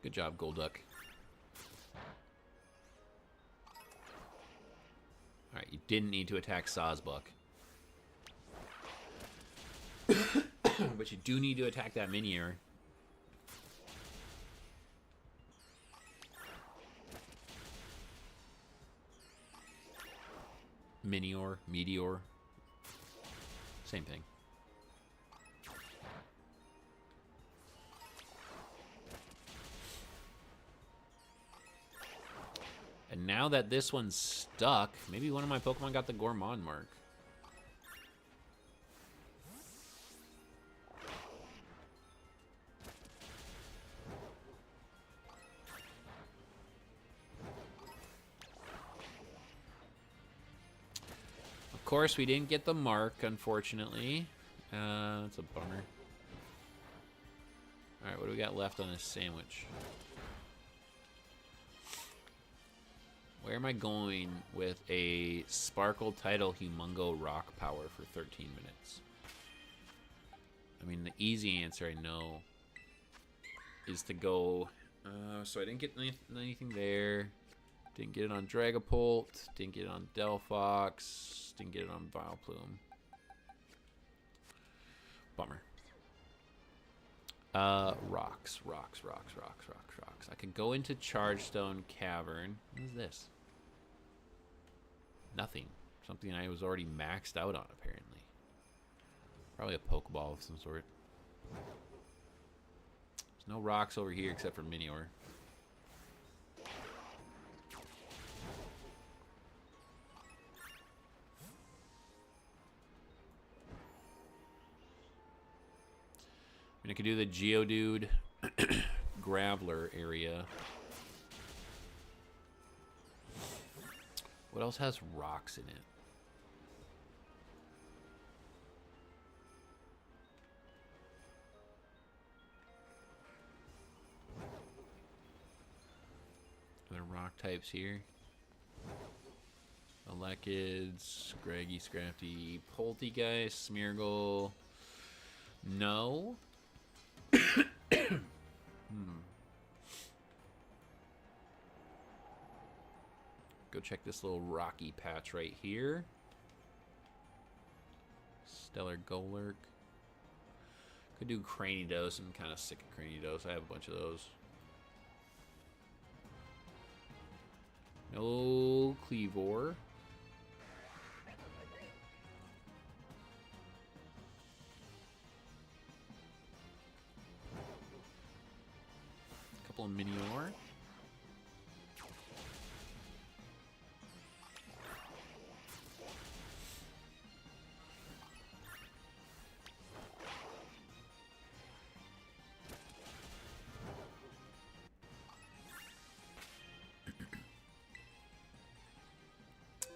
Good job, Golduck. Alright, you didn't need to attack Sawsbuck. But you do need to attack that Minior. Minior, Meteor. Same thing. And now that this one's stuck, maybe one of my Pokemon got the Gourmand mark. Of course, we didn't get the mark, unfortunately. That's a bummer. Alright, what do we got left on this sandwich? Where am I going with a Sparkle Tidal Humongo Rock Power for 13 minutes? I mean, the easy answer, I know, is to go... so I didn't get anything there. Didn't get it on Dragapult. Didn't get it on Delphox. Didn't get it on Vileplume. Bummer. Rocks. I could go into Chargestone Cavern. What is this? Nothing. Something I was already maxed out on, apparently. Probably a Pokeball of some sort. There's no rocks over here except for Minior. I mean, I could do the Geodude Graveler area. What else has rocks in it? Are there rock types here? Alekids, Scraggy, Scrafty, Poltegeist, Smeargle. No. Go check this little rocky patch right here. Stellar Golurk. Could do Cranidos. I'm kind of sick of Cranidos. I have a bunch of those. No Cleavor. Couple of Minior.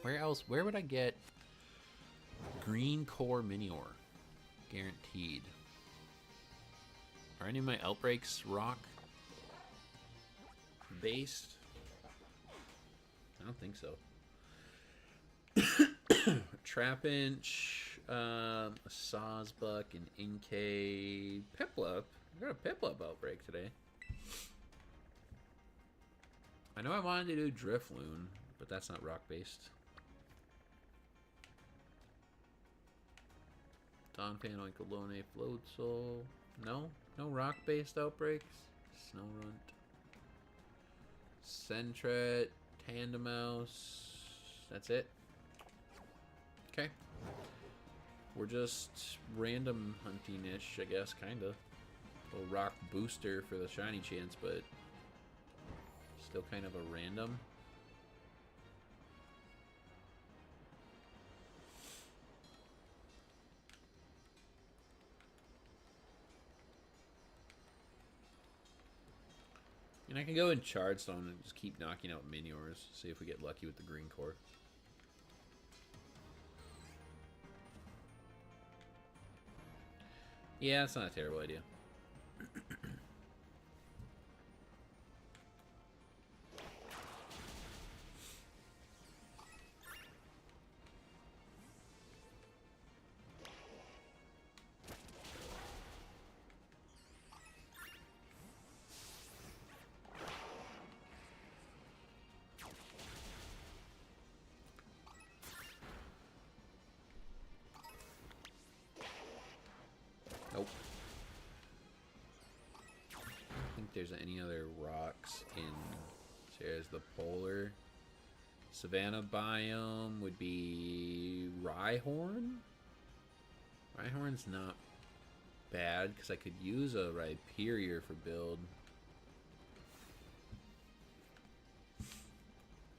Where else? Where would I get green core Minior? Guaranteed. Are any of my outbreaks rock based? I don't think so. Trapinch, a Sawsbuck, an Inkay, Piplup. I got a Piplup outbreak today. I know I wanted to do Drifloon, but that's not rock based. Donphan, Oinkologne, Floatzel. No? No rock-based outbreaks? Snowrunt. Sentret, Tandemaus. That's it? Okay. We're just random hunting-ish, I guess, kinda. Little rock booster for the shiny chance, but still kind of a random. And I can go in Chardstone and just keep knocking out Miniors. See if we get lucky with the green core. Yeah, it's not a terrible idea. Nope. I don't think there's any other rocks in. There's the polar. Savannah biome would be Rhyhorn. Rhyhorn's not bad because I could use a Rhyperior for build.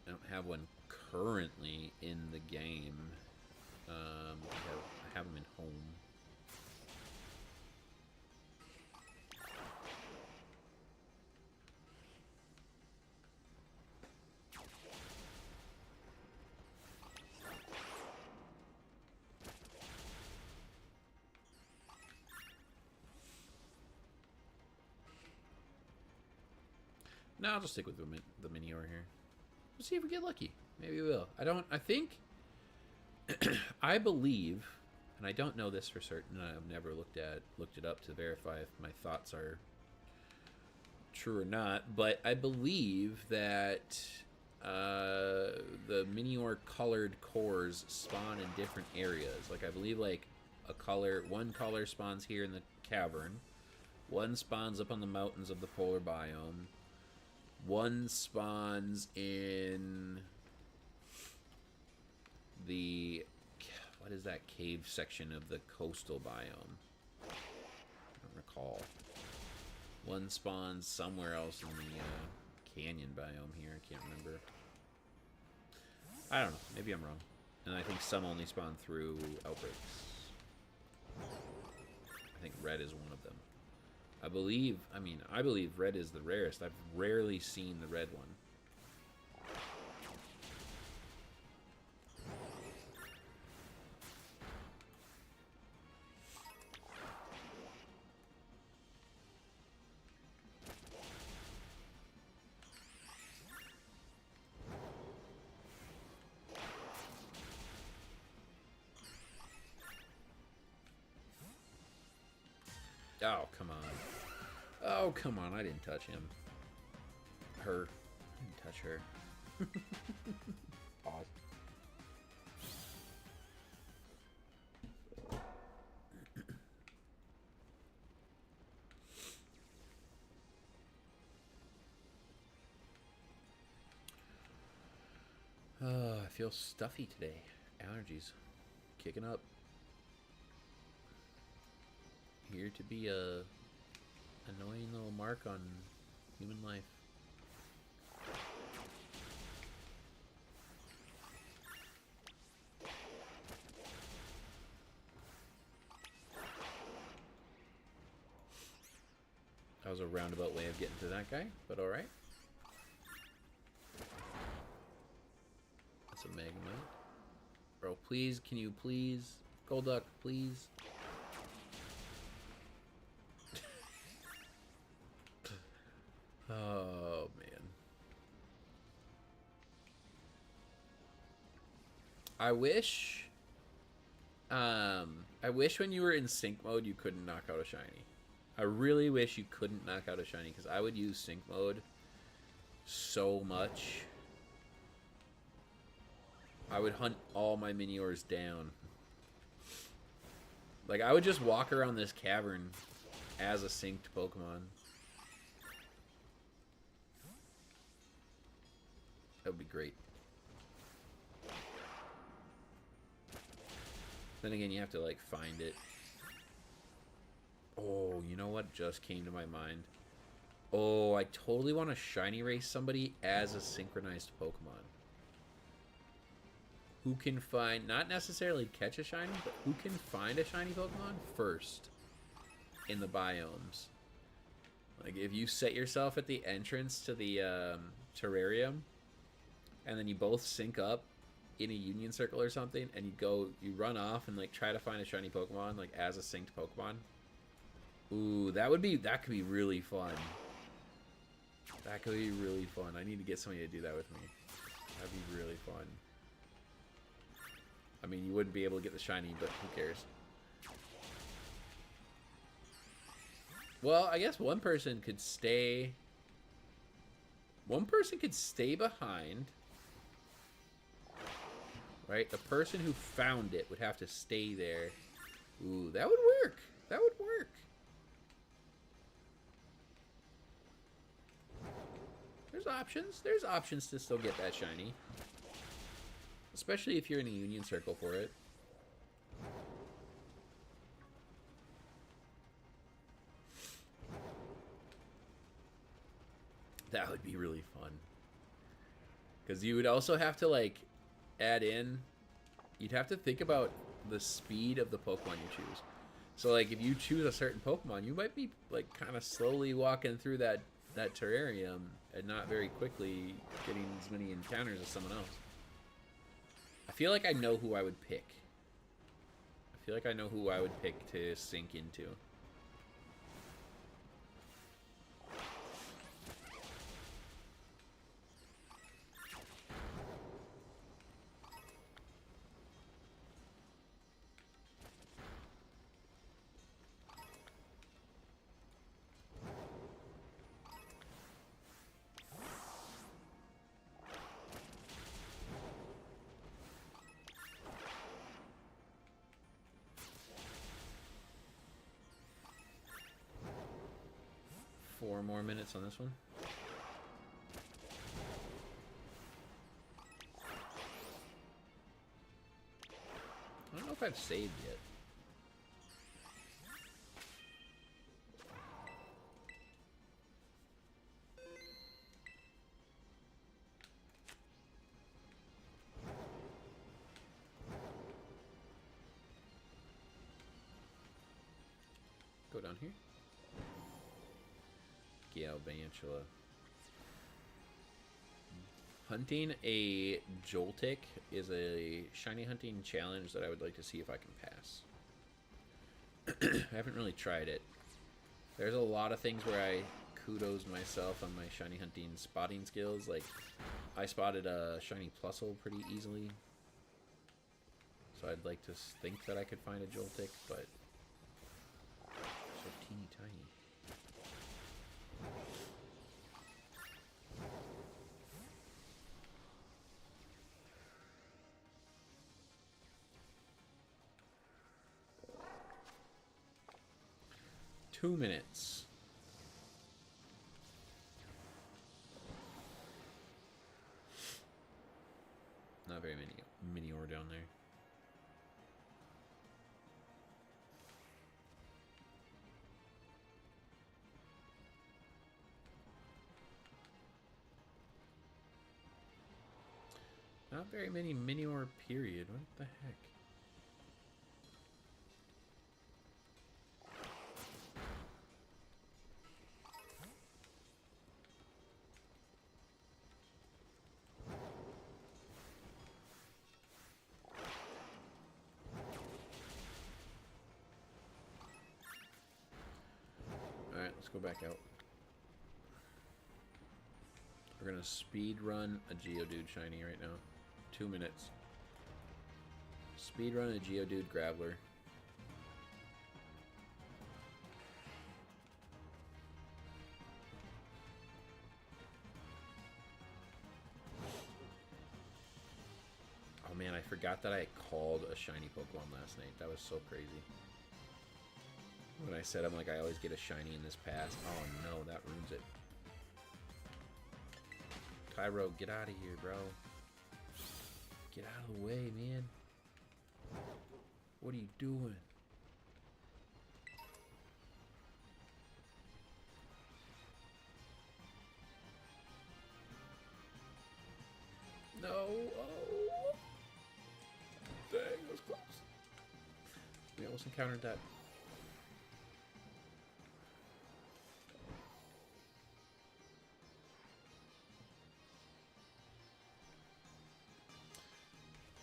I don't have one currently in the game. I have them in home. No, I'll just stick with the Minior here. We'll see if we get lucky. Maybe we will. I think... I believe, and I don't know this for certain, and I've never looked it up to verify if my thoughts are true or not, but I believe that the Minior colored cores spawn in different areas. Like, I believe, like, one color spawns here in the cavern, one spawns up on the mountains of the polar biome, one spawns in the, what is that cave section of the coastal biome? I don't recall. One spawns somewhere else in the canyon biome here. I can't remember. I don't know. Maybe I'm wrong. And I think some only spawn through outbreaks. I think red is one of them. I believe red is the rarest. I've rarely seen the red one. Oh, come on. Oh, come on. I didn't touch him. Her. I didn't touch her. I feel stuffy today. Allergies kicking up. Here to be a annoying little mark on human life. That was a roundabout way of getting to that guy, but alright. That's a Magnemite. Bro, please, can you please? Golduck, please. Oh, man. I wish when you were in sync mode you couldn't knock out a shiny. I really wish you couldn't knock out a shiny, because I would use sync mode so much. I would hunt all my Miniors down. Like, I would just walk around this cavern as a synced Pokemon. That would be great. Then again, you have to, like, find it. Oh, you know what just came to my mind? Oh, I totally want to shiny race somebody as a synchronized Pokemon. Who can find, not necessarily catch a shiny, but who can find a shiny Pokemon first in the biomes. Like, if you set yourself at the entrance to the terrarium, and then you both sync up in a union circle or something, and you run off and, like, try to find a shiny Pokemon, like, as a synced Pokemon. Ooh, that could be really fun. That could be really fun. I need to get somebody to do that with me. That'd be really fun. I mean, you wouldn't be able to get the shiny, but who cares? Well, I guess one person could stay behind. Right? The person who found it would have to stay there. Ooh, that would work. That would work. There's options. There's options to still get that shiny. Especially if you're in a union circle for it. That would be really fun. Because you would also have to, like, add in... You'd have to think about the speed of the Pokemon you choose. So, like, if you choose a certain Pokemon, you might be, like, kind of slowly walking through that terrarium and not very quickly getting as many encounters as someone else. I feel like I know who I would pick. I feel like I know who I would pick to sink into. 4 more minutes on this one. I don't know if I've saved yet. Go down here. Galvantula. Hunting a Joltik is a shiny hunting challenge that I would like to see if I can pass. I haven't really tried it. There's a lot of things where I kudos myself on my shiny hunting spotting skills. Like, I spotted a shiny Plusle pretty easily. So I'd like to think that I could find a Joltik, but so teeny tiny. Two minutes. Not very many Minior down there. Not very many Minior, period. What the heck? Alright, let's go back out. We're gonna speed run a Geodude shiny right now. 2 minutes. Speedrun a Geodude Graveler. Oh man, I forgot that I called a shiny Pokemon last night. That was so crazy. When I said I'm like, I always get a shiny in this pass. Oh no, that ruins it. Tyro, get out of here, bro. Get out of the way, man. What are you doing? No. Oh. Dang, that was close. We almost encountered that.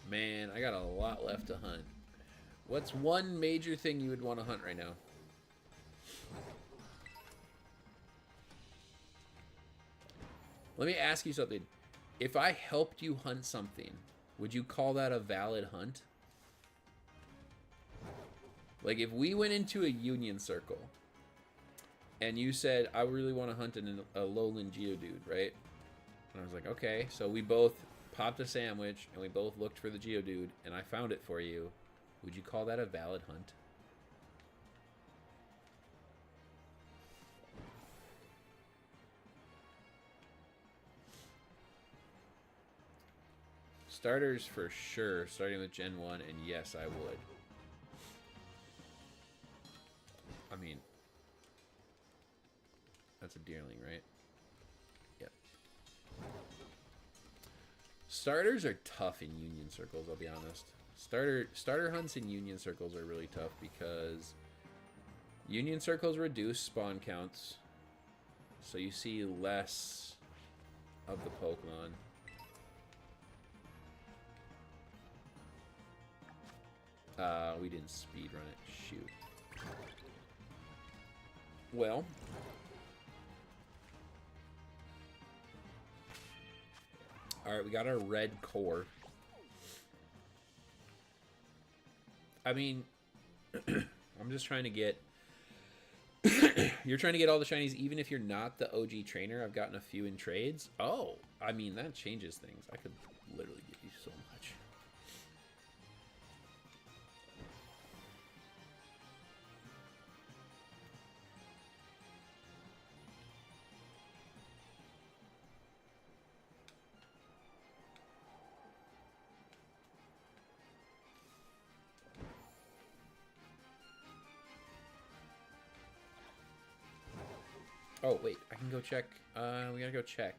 Man, I got a lot left to hunt. What's one major thing you would want to hunt right now? Let me ask you something. If I helped you hunt something, would you call that a valid hunt? Like if we went into a union circle and you said, I really want to hunt a lowland Geodude, right? And I was like, okay. So we both popped a sandwich and we both looked for the Geodude and I found it for you. Would you call that a valid hunt? Starters for sure, starting with Gen 1, and yes, I would. I mean, that's a deerling, right? Yep. Starters are tough in union circles, I'll be honest. Starter hunts in union circles are really tough because union circles reduce spawn counts, so you see less of the Pokemon. We didn't speed run it. Shoot. Well, all right, we got our red core. I mean, I'm just trying to get... You're trying to get all the shinies even if you're not the OG trainer. I've gotten a few in trades. Oh, I mean, that changes things. I could literally give you so much. Oh, wait, I can go check. We gotta go check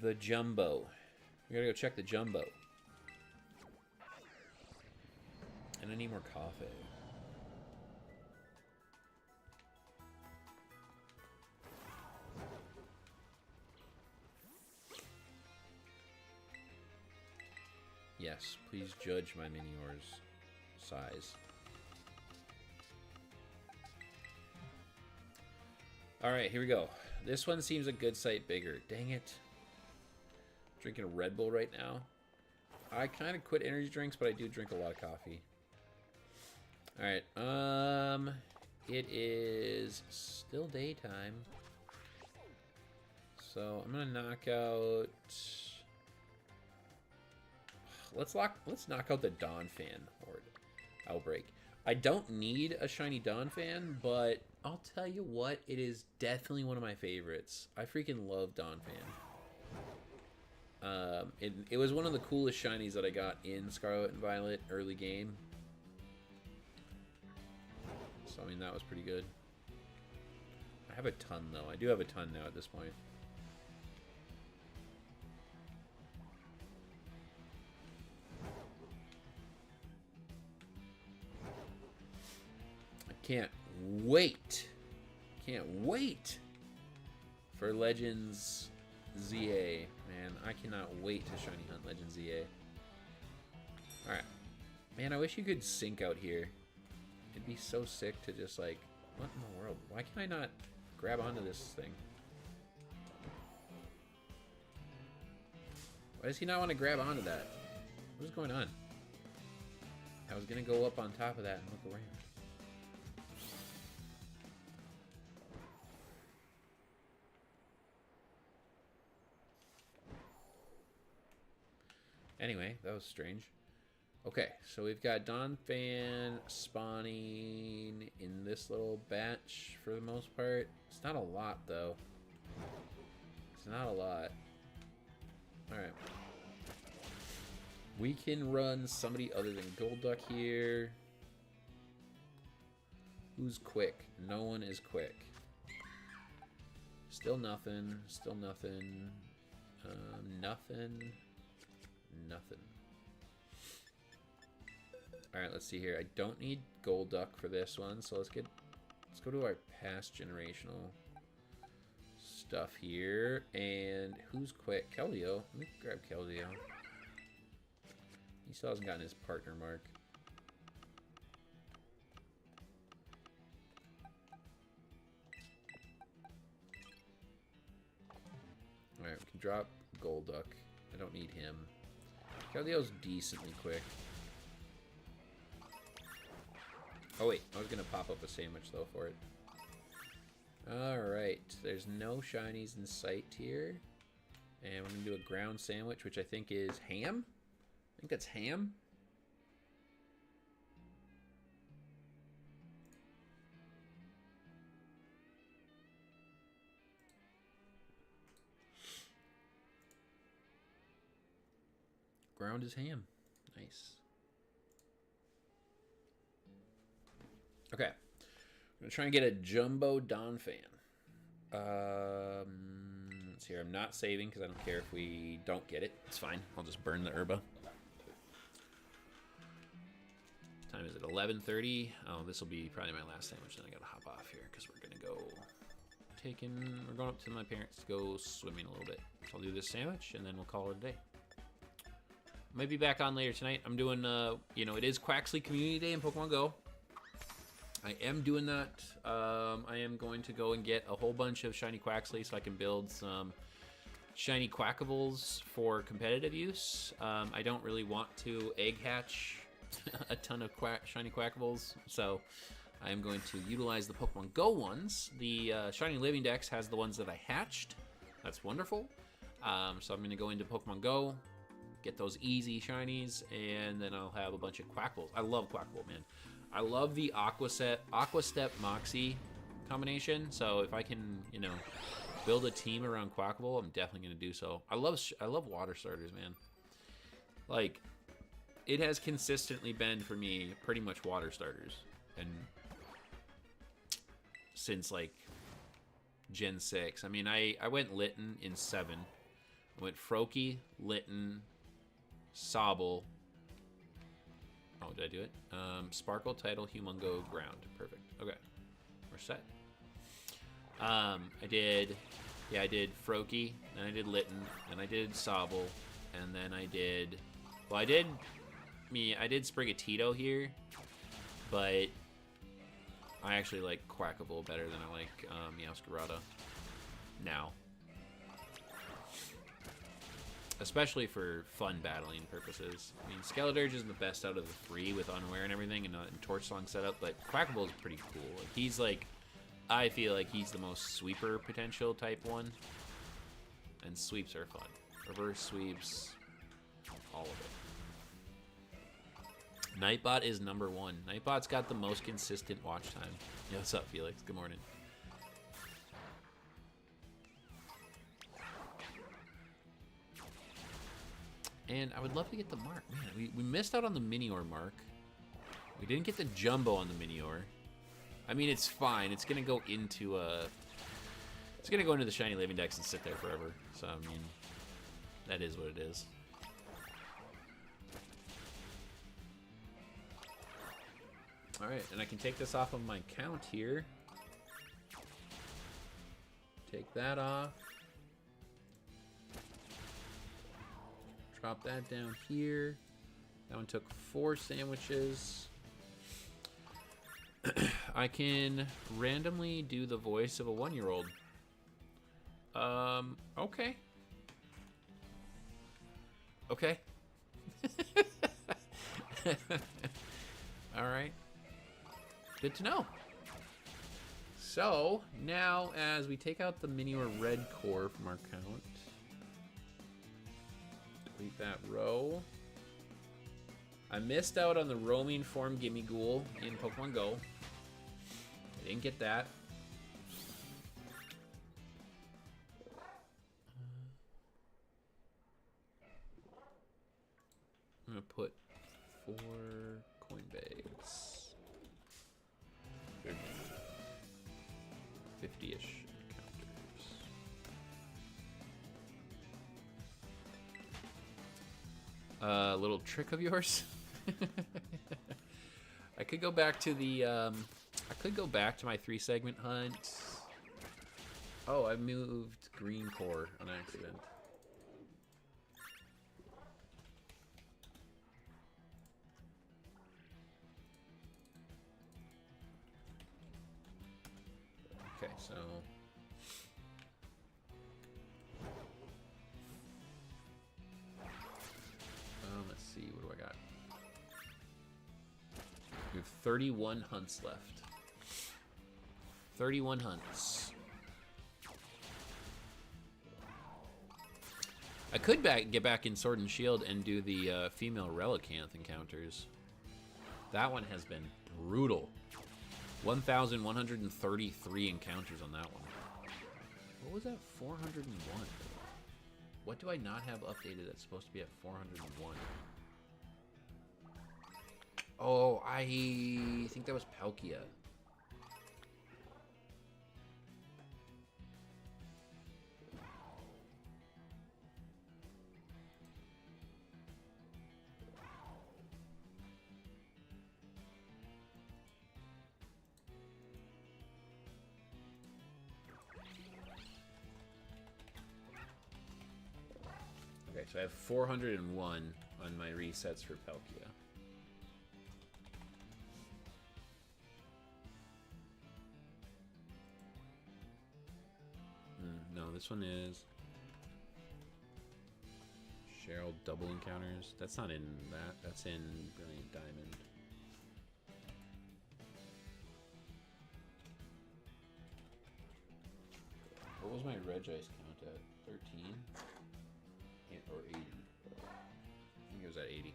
the Jumbo. We gotta go check the Jumbo. And I need more coffee. Yes, please judge my Minior's size. Alright, here we go. This one seems a good sight bigger. Dang it. Drinking a Red Bull right now. I kind of quit energy drinks, but I do drink a lot of coffee. Alright, it is still daytime. So I'm gonna knock out... Let's knock out the Donphan Horde Outbreak. I don't need a shiny Donphan, but I'll tell you what, it is definitely one of my favorites. I freaking love Donphan. It was one of the coolest shinies that I got in Scarlet and Violet early game. So, I mean, that was pretty good. I have a ton, though. I do have a ton now at this point. I can't wait. Can't wait for Legends ZA. Man, I cannot wait to shiny hunt Legends ZA. Alright. Man, I wish you could sync out here. It'd be so sick to just like, what in the world? Why can I not grab onto this thing? Why does he not want to grab onto that? What is going on? I was gonna go up on top of that and look around. Anyway, that was strange. Okay, so we've got Donphan spawning in this little batch for the most part. It's not a lot, though. It's not a lot. Alright. We can run somebody other than Golduck here. Who's quick? No one is quick. Still nothing. Still nothing. Nothing. Nothing. Alright, let's see here. I don't need Golduck for this one, so let's go to our past generational stuff here. And who's quick? Keldeo. Let me grab Keldeo. He still hasn't gotten his partner mark. Alright, we can drop Golduck. I don't need him. Keldeo's decently quick. Oh wait, I was gonna pop up a sandwich though for it. Alright, there's no shinies in sight here. And we're gonna do a ground sandwich, which I think is ham? I think that's ham. Ground is ham. Nice. Okay. I'm going to try and get a Jumbo Donphan. Let's see here. I'm not saving because I don't care if we don't get it. It's fine. I'll just burn the herba. Time is it? 11:30. Oh, this will be probably my last sandwich. Then I got to hop off here because we're going to go we're going up to my parents to go swimming a little bit. So I'll do this sandwich and then we'll call it a day. Might be back on later tonight. I'm doing, you know, it is Quaxley Community Day in Pokemon Go. I am doing that. I am going to go and get a whole bunch of shiny Quaxley so I can build some shiny Quackables for competitive use. I don't really want to egg hatch a ton of shiny Quackables, so I am going to utilize the Pokemon Go ones. The Shiny Living Dex has the ones that I hatched. That's wonderful. So I'm going to go into Pokemon Go, get those easy shinies, and then I'll have a bunch of Quackables. I love Quackable, man. I love the Aqua Step Moxie combination. So if I can, you know, build a team around Quackable, I'm definitely going to do so. I love water starters, man. Like, it has consistently been for me pretty much water starters, and since like Gen 6. I mean, I went Litten in 7. I went Froakie, Litten, Sobble. Oh, did I do it? Sparkle, Tidal, Humungo, Ground. Perfect. Okay. We're set. I did Froakie, then I did Litten, then I did Sobble, and then I did... Well, I did Sprigatito here, but I actually like Quackable better than I like Meowscarada now. Especially for fun battling purposes. I mean, Skeledirge isn't the best out of the 3 with Unaware and everything and Torch Song setup, but Quackable is pretty cool. Like, he's like, I feel like he's the most sweeper potential type one. And sweeps are fun. Reverse sweeps, all of it. Nightbot is number 1. Nightbot's got the most consistent watch time. Yo, what's up, Felix? Good morning. And I would love to get the mark. Man, we missed out on the Minior mark. We didn't get the Jumbo on the Minior. I mean, it's fine. It's gonna go into it's gonna go into the Shiny Living Dex and sit there forever. So I mean, that is what it is. All right, and I can take this off of my count here. Take that off. Drop that down here. That one took 4 sandwiches. I can randomly do the voice of a 1-year-old. Okay. Okay. All right. Good to know. So, now as we take out the Minior red core from our count, delete that row. I missed out on the roaming form Gimme Ghoul in Pokemon Go. I didn't get that. I'm gonna put 4 coin bags. 50-ish encounters. A little trick of yours. I could go back to the I could go back to my 3-segment hunt. Oh, I moved green core on accident. Okay, so let's see, what do I got? We have 31 hunts left. 31 hunts. I could get back in Sword and Shield and do the female Relicanth encounters. That one has been brutal. 1,133 encounters on that one. What was that? 401. What do I not have updated that's supposed to be at 401? Oh, I think that was Palkia. Okay, so I have 401 on my resets for Palkia. No, this one is Cheryl double encounters. That's not in that. That's in Brilliant Diamond. What was my Regice count at? 13? Or 80? I think it was at 80.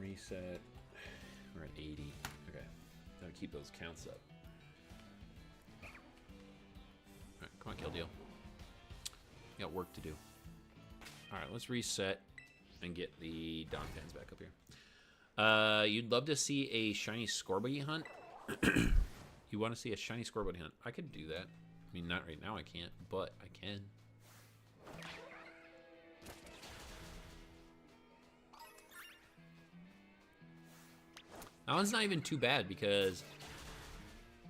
Reset. We're at 80. Okay. Gotta keep those counts up. Alright, come on, Kill Deal. We got work to do. Alright, let's reset and get the Donphans back up here. You'd love to see a shiny Scorbunny hunt? You want to see a shiny Scorbunny hunt? I could do that. I mean, not right now I can't, but I can. That one's not even too bad because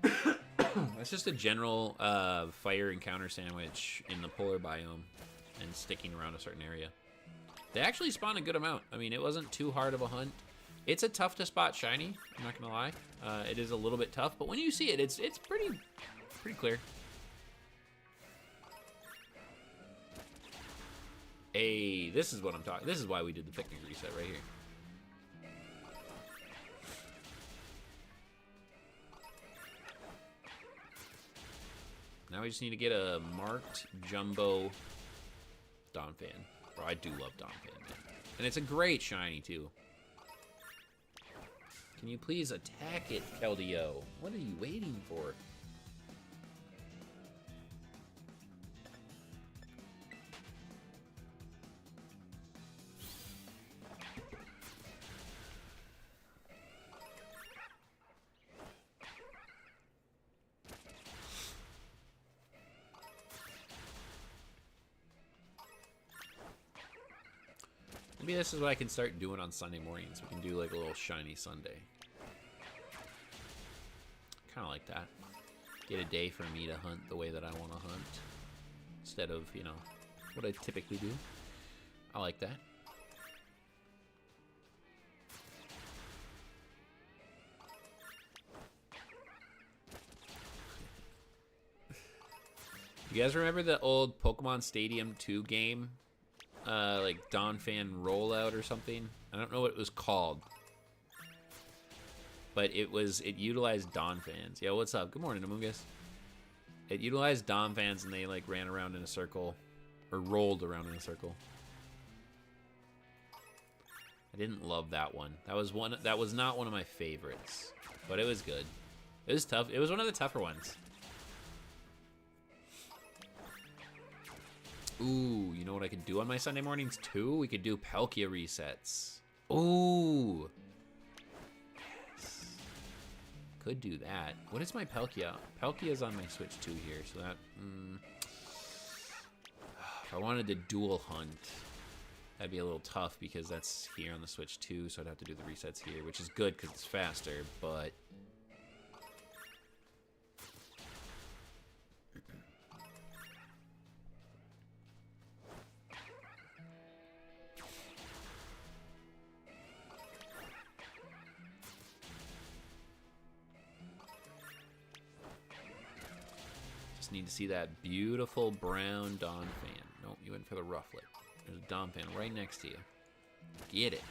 that's just a general fire encounter sandwich in the polar biome and sticking around a certain area. They actually spawn a good amount. I mean, it wasn't too hard of a hunt. It's a tough to spot shiny, I'm not gonna lie. It is a little bit tough, but when you see it, it's pretty clear. Hey, this is what I'm talking. This is why we did the picnic reset right here. Now Now we just need to get a marked jumbo Donphan. Bro, I do love Donphan, man. And it's a great shiny, too. Can you please attack it, Keldeo? What are you waiting for? Maybe this is what I can start doing on Sunday mornings. We can do like a little shiny Sunday. Kind of like that. Get a day for me to hunt the way that I want to hunt. Instead of, you know, what I typically do. I like that. You guys remember the old Pokemon Stadium 2 game? Like Donphan Rollout or something. I don't know what it was called, but it utilized Donphans. Yeah, what's up? Good morning, Amoongus. It utilized Donphans and they like ran around in a circle, or rolled around in a circle. I didn't love that one. That was not one of my favorites, but it was good. It was tough. It was one of the tougher ones. Ooh, you know what I could do on my Sunday mornings too? We could do Palkia resets. Ooh. Yes. Could do that. What is my Palkia? Palkia's on my Switch 2 here, so that... If I wanted to dual hunt, that'd be a little tough because that's here on the Switch 2, so I'd have to do the resets here, which is good because it's faster, but... Need to see that beautiful brown Donphan. Nope, you went for the Rufflet. There's a Donphan right next to you. Get it.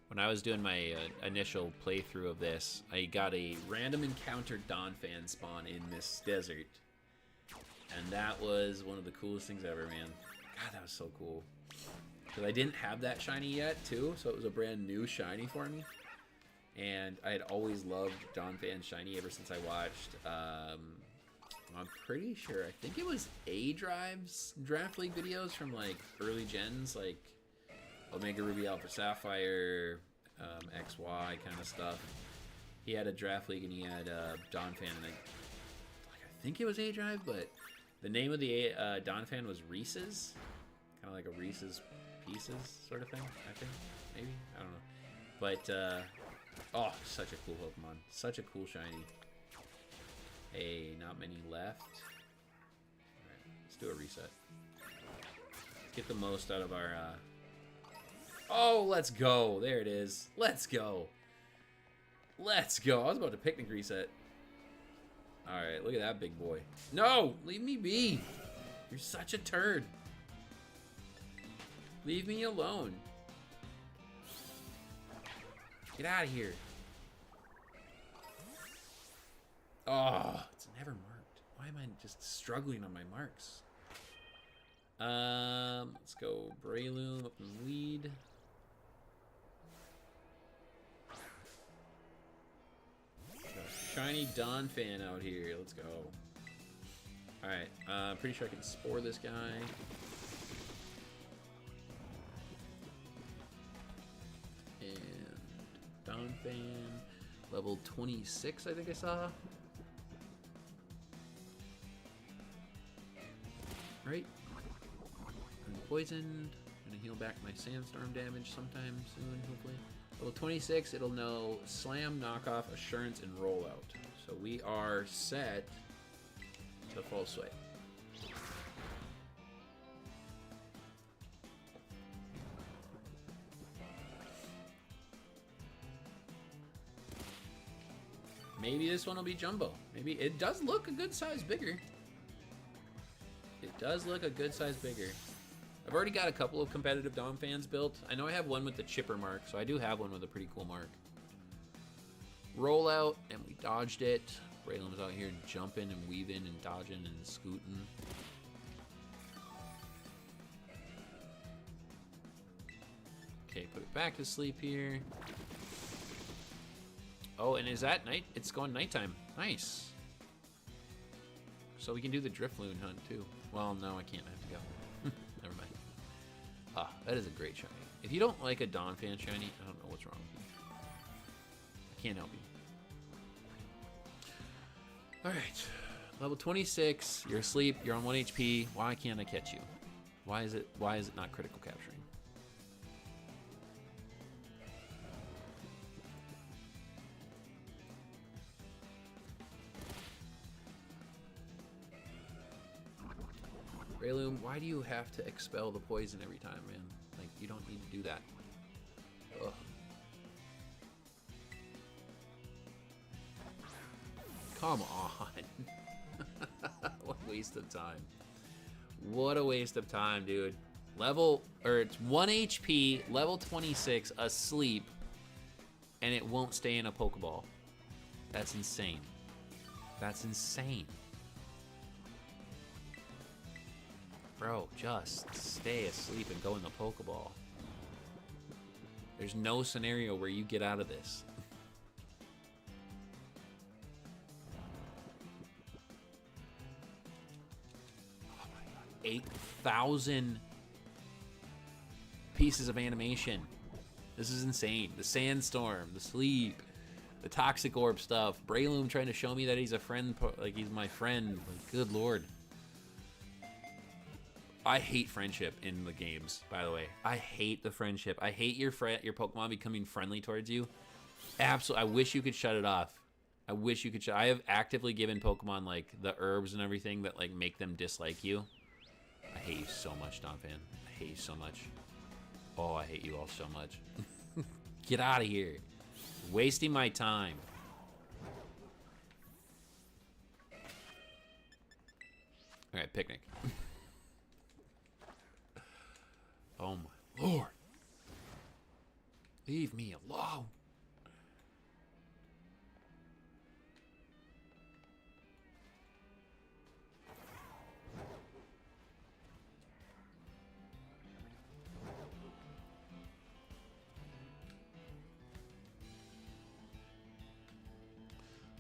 When I was doing my initial playthrough of this, I got a random encounter Donphan spawn in this desert. And that was one of the coolest things ever, man. God, that was so cool. Because I didn't have that shiny yet, too, so it was a brand new shiny for me. And I had always loved Donphan shiny ever since I watched, I'm pretty sure, I think it was A-Drive's Draft League videos from, like, early gens, like Omega Ruby Alpha Sapphire, XY kind of stuff. He had a Draft League and he had Donphan, and I think it was A-Drive, but the name of the Donphan was Reese's. Kind of like a Reese's Pieces sort of thing, I think, maybe? I don't know. But, oh, such a cool Pokemon. Such a cool shiny. Hey, not many left. Alright, let's do a reset. Let's get the most out of our, Oh, let's go. There it is. Let's go. Let's go. I was about to picnic reset. Alright, look at that big boy. No! Leave me be! You're such a turd. Leave me alone. Get out of here. Oh, it's never marked. Why am I just struggling on my marks? Let's go Breloom up in the lead. Got a shiny Donphan out here. Let's go. Alright, pretty sure I can spore this guy. Donphan, level 26, I think I saw. Right. I'm poisoned. I'm gonna heal back my sandstorm damage sometime soon, hopefully. Level 26, it'll know Slam, Knockoff, Assurance, and Rollout. So we are set to full sway. Maybe this one will be Jumbo. Maybe it does look a good size bigger. It does look a good size bigger. I've already got a couple of competitive Donphans built. I know I have one with the chipper mark, so I do have one with a pretty cool mark. Rollout, and we dodged it. Braylon's out here jumping and weaving and dodging and scooting. Okay, put it back to sleep here. Oh, and is that night? It's going nighttime. Nice. So we can do the Drifloon hunt too. Well, no, I can't. I have to go. Never mind. Ah, that is a great shiny. If you don't like a Donphan shiny, I don't know what's wrong with you. I can't help you. All right, level 26. You're asleep. You're on 1 HP. Why can't I catch you? Why is it not critical capturing? Breloom, why do you have to expel the poison every time, man? Like, you don't need to do that. Ugh. Come on. What a waste of time. What a waste of time, dude. It's 1 HP, level 26, asleep, and it won't stay in a Pokeball. That's insane. That's insane. Bro, just stay asleep and go in the Pokeball. There's no scenario where you get out of this. Oh my god. 8,000 pieces of animation. This is insane. The Sandstorm, the Sleep, the Toxic Orb stuff. Breloom trying to show me that he's a friend, like he's my friend. Like, good lord. I hate friendship in the games, by the way. I hate the friendship. I hate your Pokemon becoming friendly towards you. Absolutely. I wish you could shut it off. I wish you could I have actively given Pokemon, like, the herbs and everything that, like, make them dislike you. I hate you so much, Donphan. I hate you so much. Oh, I hate you all so much. Get out of here. You're wasting my time. All right, picnic. Oh my lord. Leave me alone.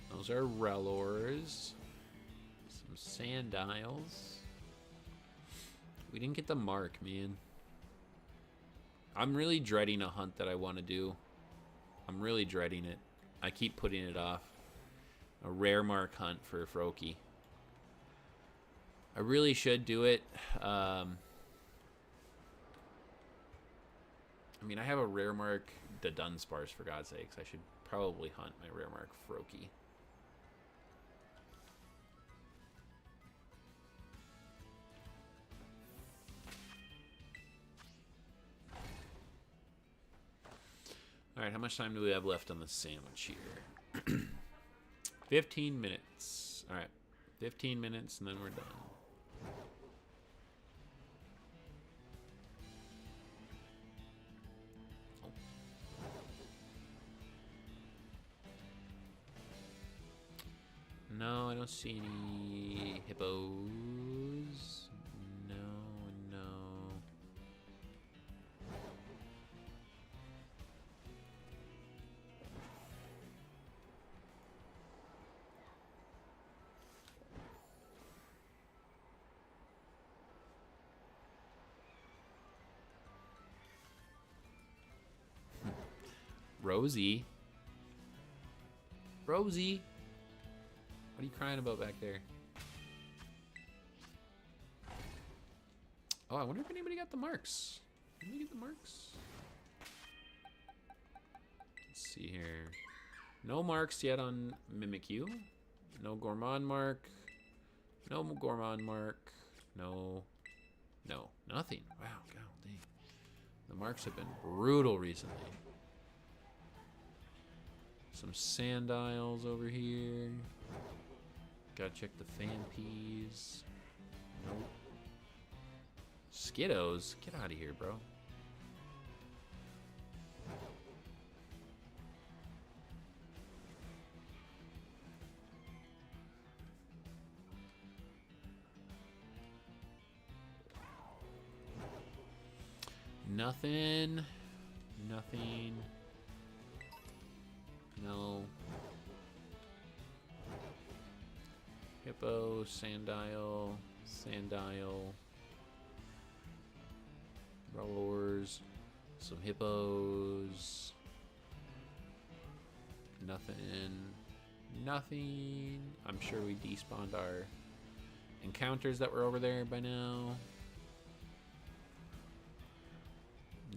Those are Relors. Some Sandiles. We didn't get the mark, man. I'm really dreading a hunt that I want to do. I'm really dreading it. I keep putting it off. A rare mark hunt for Froakie. I really should do it. I mean, I have a rare mark the Dunsparce, for God's sakes. I should probably hunt my rare mark Froakie. All right, how much time do we have left on the sandwich here? 15 minutes. All right, 15 minutes and then we're done. Oh. No, I don't see any hippos. No, no. Rosie. Rosie. What are you crying about back there? Oh, I wonder if anybody got the marks. Can we get the marks? Let's see here. No marks yet on Mimikyu. No Gourmand mark. No Gourmand mark. No. No. Nothing. Wow, god dang. The marks have been brutal recently. Some Sandiles over here. Gotta check the Fanpeas. Nope. Skiddos? Get out of here, bro. Nothing. Nothing. No. Hippo, Sandile, Sandile. Rollers. Some hippos. Nothing. Nothing. I'm sure we despawned our encounters that were over there by now.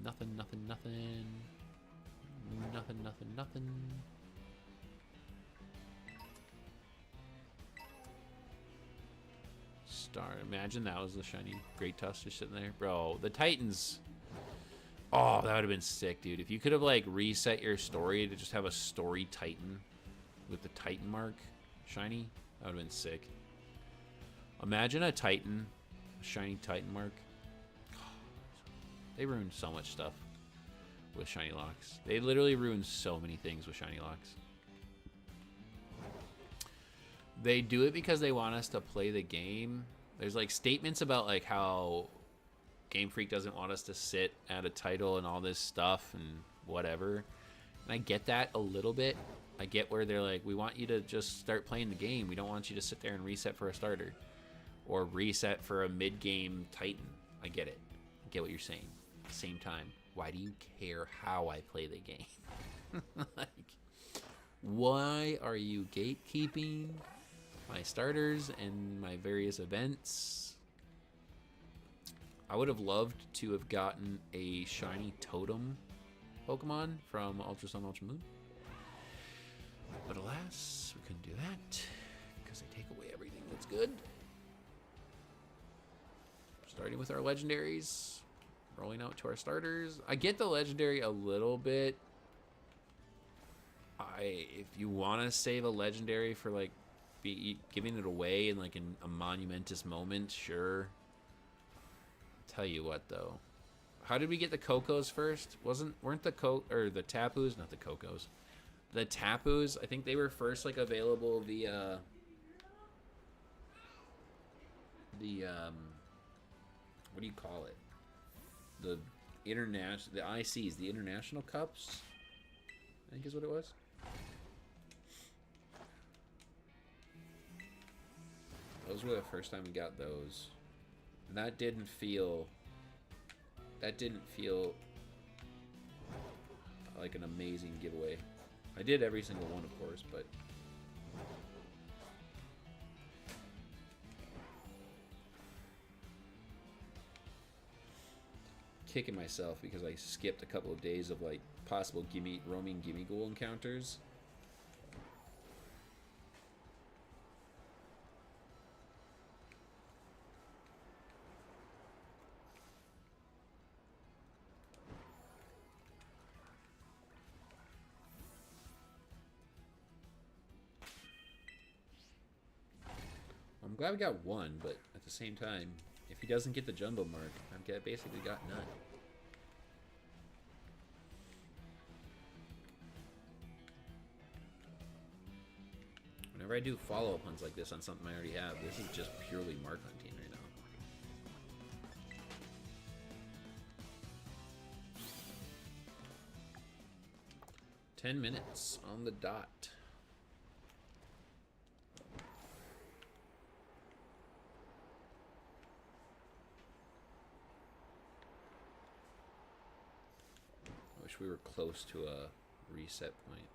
Nothing, nothing, nothing. Nothing, nothing, nothing. Star. Imagine that was the shiny Great Tusk just sitting there. Bro, the Titans. Oh, that would have been sick, dude. If you could have, like, reset your story to just have a story Titan with the Titan mark shiny, that would have been sick. Imagine a Titan, a shiny Titan mark. They ruined so much stuff with shiny locks. They literally ruined so many things with shiny locks. They do it because they want us to play the game. There's like statements about like how Game Freak doesn't want us to sit at a title and all this stuff and whatever. And I get that a little bit. I get where they're like, we want you to just start playing the game. We don't want you to sit there and reset for a starter or reset for a mid-game Titan. I get it. I get what you're saying. At the same time, why do you care how I play the game? Like, why are you gatekeeping my starters and my various events? I would have loved to have gotten a shiny totem Pokemon from Ultra Sun, Ultra Moon. But alas, we couldn't do that because they take away everything that's good. Starting with our legendaries, rolling out to our starters. I get the legendary a little bit. If you want to save a legendary for like giving it away in like a monumentous moment, sure. Tell you what though, how did we get the Cocos first? Weren't the the Tapus, not the Cocos, the Tapus? I think they were first like available via the what do you call it? The ICs, the International Cups, I think is what it was. Those were the first time we got those. And that didn't feel like an amazing giveaway. I did every single one, of course, but kicking myself because I skipped a couple of days of like possible roaming Gimmighoul encounters. I'm glad we got one, but at the same time, if he doesn't get the jumbo mark, I've basically got none. Whenever I do follow-up hunts like this on something I already have, this is just purely mark hunting right now. 10 minutes on the dot. We were close to a reset point.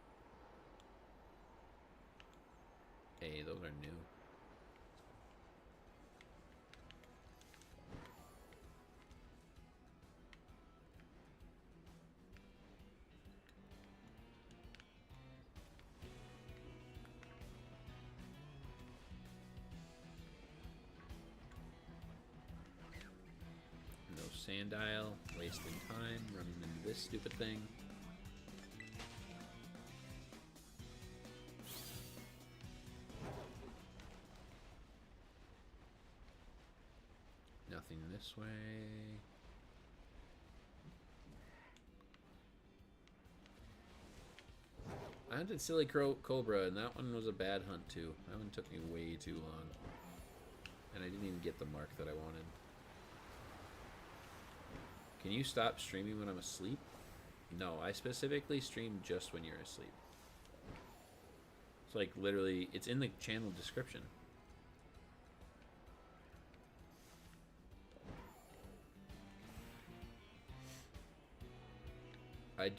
Hey, those are new. No Sandile, wasting time, running into this stupid thing. Nothing this way. I hunted Silly Cobra, and that one was a bad hunt too. That one took me way too long. And I didn't even get the mark that I wanted. Can you stop streaming when I'm asleep? No, I specifically stream just when you're asleep. It's like literally, it's in the channel description. I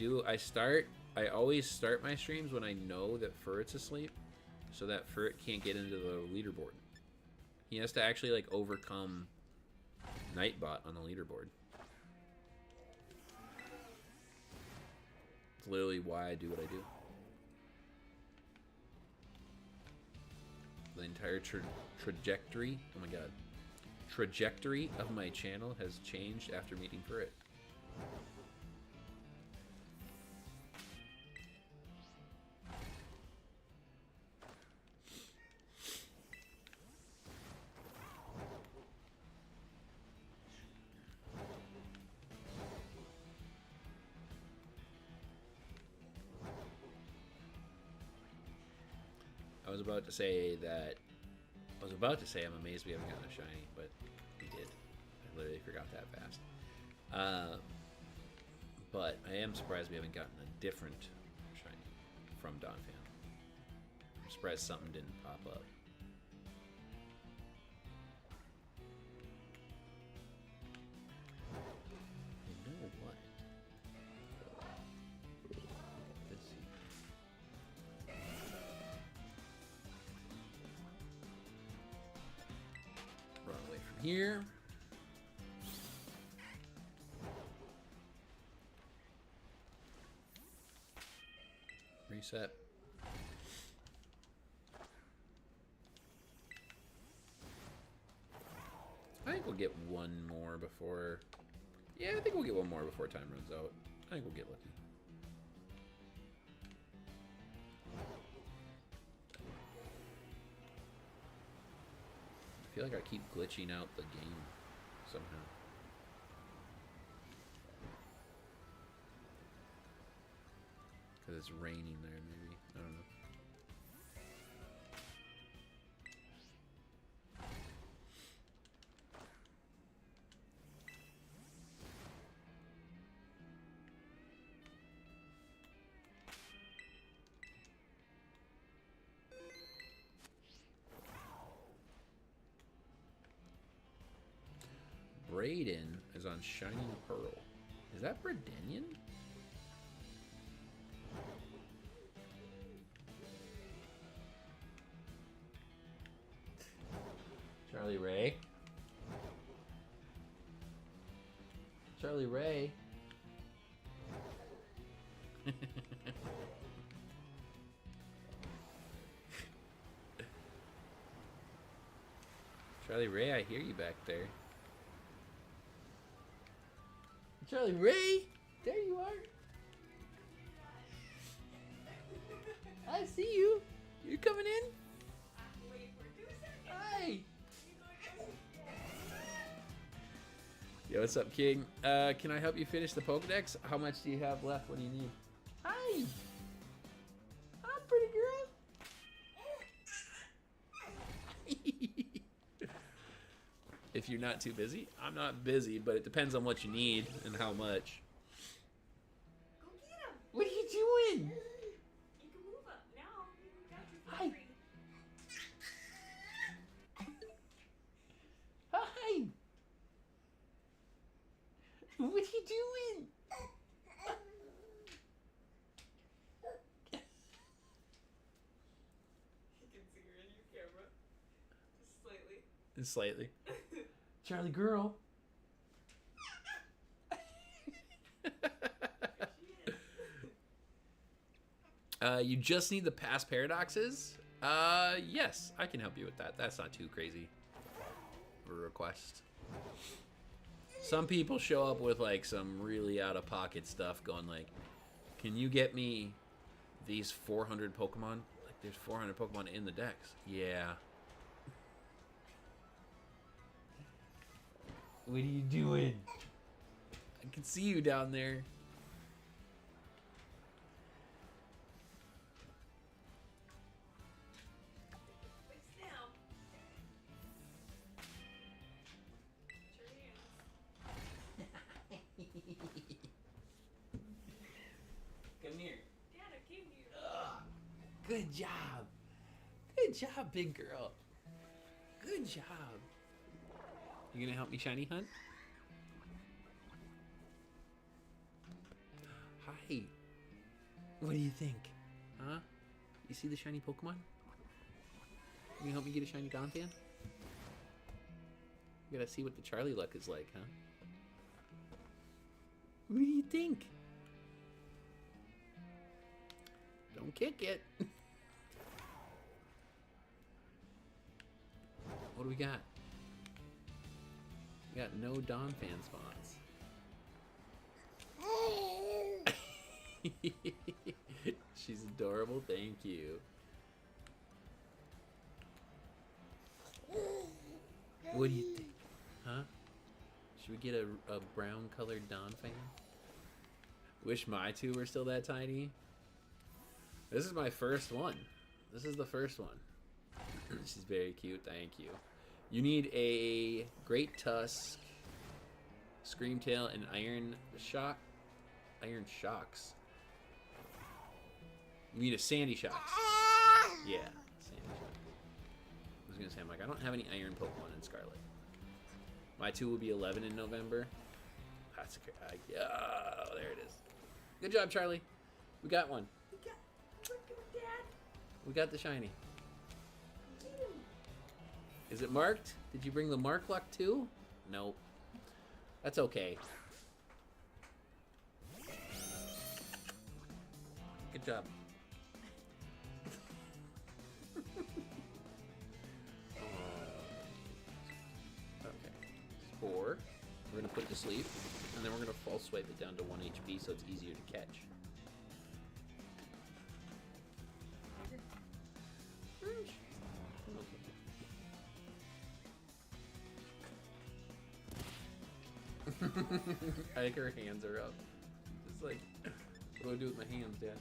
always start my streams when I know that Furret's asleep, so that Furret can't get into the leaderboard. He has to actually like overcome Nightbot on the leaderboard. It's literally why I do what I do. The entire trajectory, oh my god, trajectory of my channel has changed after meeting Furret. I was about to say I'm amazed we haven't gotten a shiny, but we did. I literally forgot that fast. But I am surprised we haven't gotten a different shiny from Donphan. I'm surprised something didn't pop up. You know what? Let's see. Run away from here. Reset. I think we'll get one more before... Yeah, I think we'll get one more before time runs out. I think we'll get lucky. I feel like I keep glitching out the game somehow. Because it's raining there, maybe. I don't know. Brayden is on Shining Pearl. Is that Bredenian? Charlie Ray. Charlie Ray. Charlie Ray, I hear you back there. Charlie Ray, there you are. I see you. You're coming in? Hi. Yo, what's up, King? Can I help you finish the Pokedex? How much do you have left? What do you need? Hi. Hi, pretty girl. If you're not too busy. I'm not busy, but it depends on what you need and how much. Go get him. What are you doing? You can move up now. You got your Hi. free. Hi. What are you doing? You can see her in your camera. Just slightly. Just slightly. Charlie girl. You just need the past paradoxes? Yes, I can help you with that. That's not too crazy of a request. Some people show up with like some really out of pocket stuff going like, can you get me these 400 Pokemon? Like there's 400 Pokemon in the Dex. Yeah. What are you doing? I can see you down there. Wait, now. Put your hands. Good job. Good job, big girl. Good job. You gonna help me shiny hunt? Hi. What do you think? Huh? You see the shiny Pokemon? You gonna help me get a shiny Donphan? You gotta see what the Charlie luck is like, huh? What do you think? Don't kick it. What do we got? We got no Donphan spawns. She's adorable, thank you. What do you think? Huh? Should we get a brown colored Donphan? Wish my two were still that tiny. This is my first one. This is the first one. She's very cute, thank you. You need a Great Tusk, Screamtail, and Iron Shock. Iron Shocks. You need a Sandy Shocks. Yeah, Sandy Shocks. I was gonna say, I'm like, I don't have any Iron Pokemon in Scarlet. My two will be 11 in November. That's a oh, there it is. Good job, Charlie. We got one. We got the shiny. Is it marked? Did you bring the mark luck too? Nope. That's okay. Good job. Okay. 4. We're gonna put it to sleep, and then we're gonna false swipe it down to 1 HP so it's easier to catch. I think her hands are up. It's like, what do I do with my hands, Dad?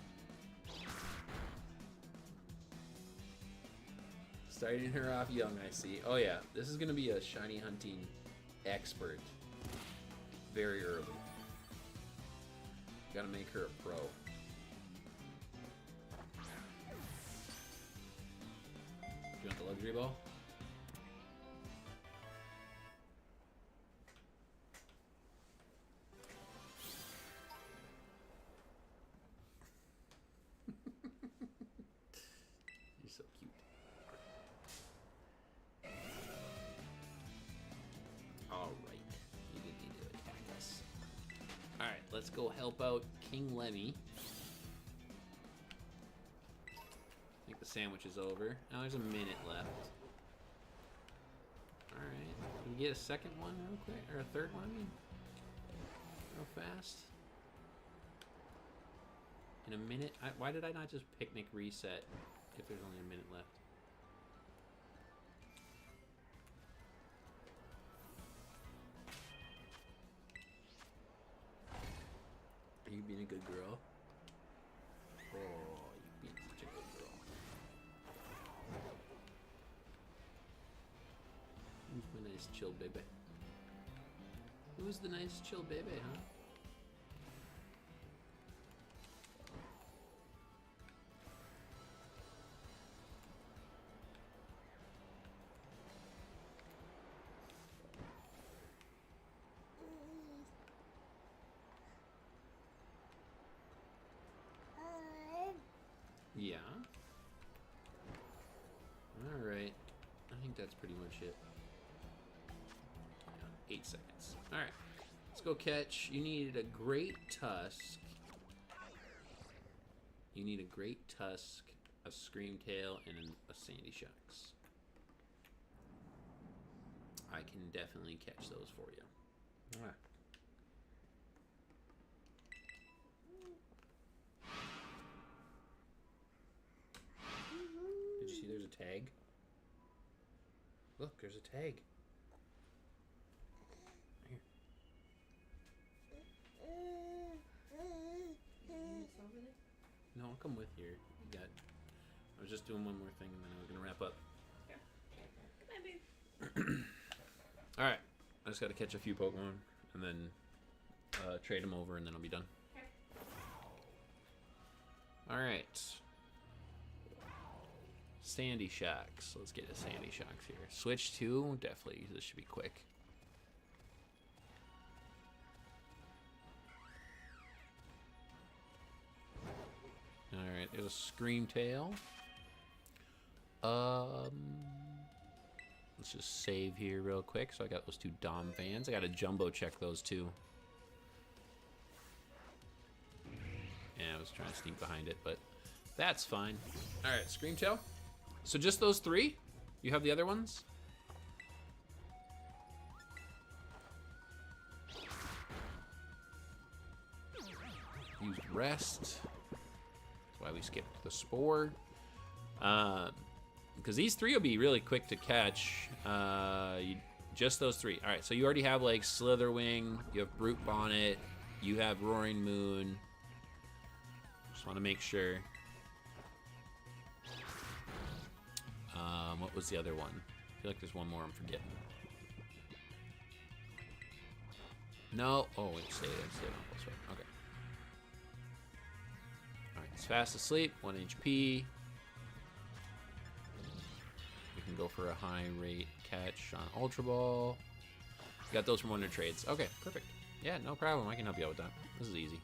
Starting her off young, I see. Oh yeah, this is gonna be a shiny hunting expert. Very early. Gotta make her a pro. Do you want the luxury ball? You're so cute. Alright. You didn't need to attack us. Alright, let's go help out King Lemmy. I think the sandwich is over. Now there's a minute left. Alright. Can we get a second one real quick? Or a third one, I mean? Real fast. In a minute? Why did I not just picnic reset if there's only a minute left? Are you being a good girl? Oh, you're being such a good girl. Who's my nice chill baby? Who's the nice chill baby, huh? Yeah. Alright. I think that's pretty much it. Yeah, 8 seconds. Alright. Let's go catch. You needed a Great Tusk. You need a Great Tusk, a Screamtail, and a Sandy Shocks. I can definitely catch those for you. Alright. Did you see there's a tag? Look, there's a tag. Here. No, I'll come with you. You got. I was just doing one more thing and then I was gonna wrap up. Come on, babe. Alright. I just gotta catch a few Pokemon and then trade them over and then I'll be done. Okay. Alright. Sandy Shocks. Let's get a Sandy Shocks here. Switch to, definitely, this should be quick. Alright, there's a Screamtail. Let's just save here real quick. So I got those two Dom fans. I got to jumbo check those two. Yeah, I was trying to sneak behind it, but that's fine. Alright, Screamtail. So just those three? You have the other ones? Use rest. That's why we skipped the Spore. Because these three will be really quick to catch. Just those three. Alright, so you already have like Slitherwing, you have Brute Bonnet, you have Roaring Moon. Just want to make sure. What was the other one? I feel like there's one more I'm forgetting. No. Oh, wait, stay on full swipe. Okay. Alright, it's fast asleep, 1 HP. We can go for a high rate catch on Ultra Ball. Got those from Wonder Trades. Okay, perfect. Yeah, no problem. I can help you out with that. This is easy.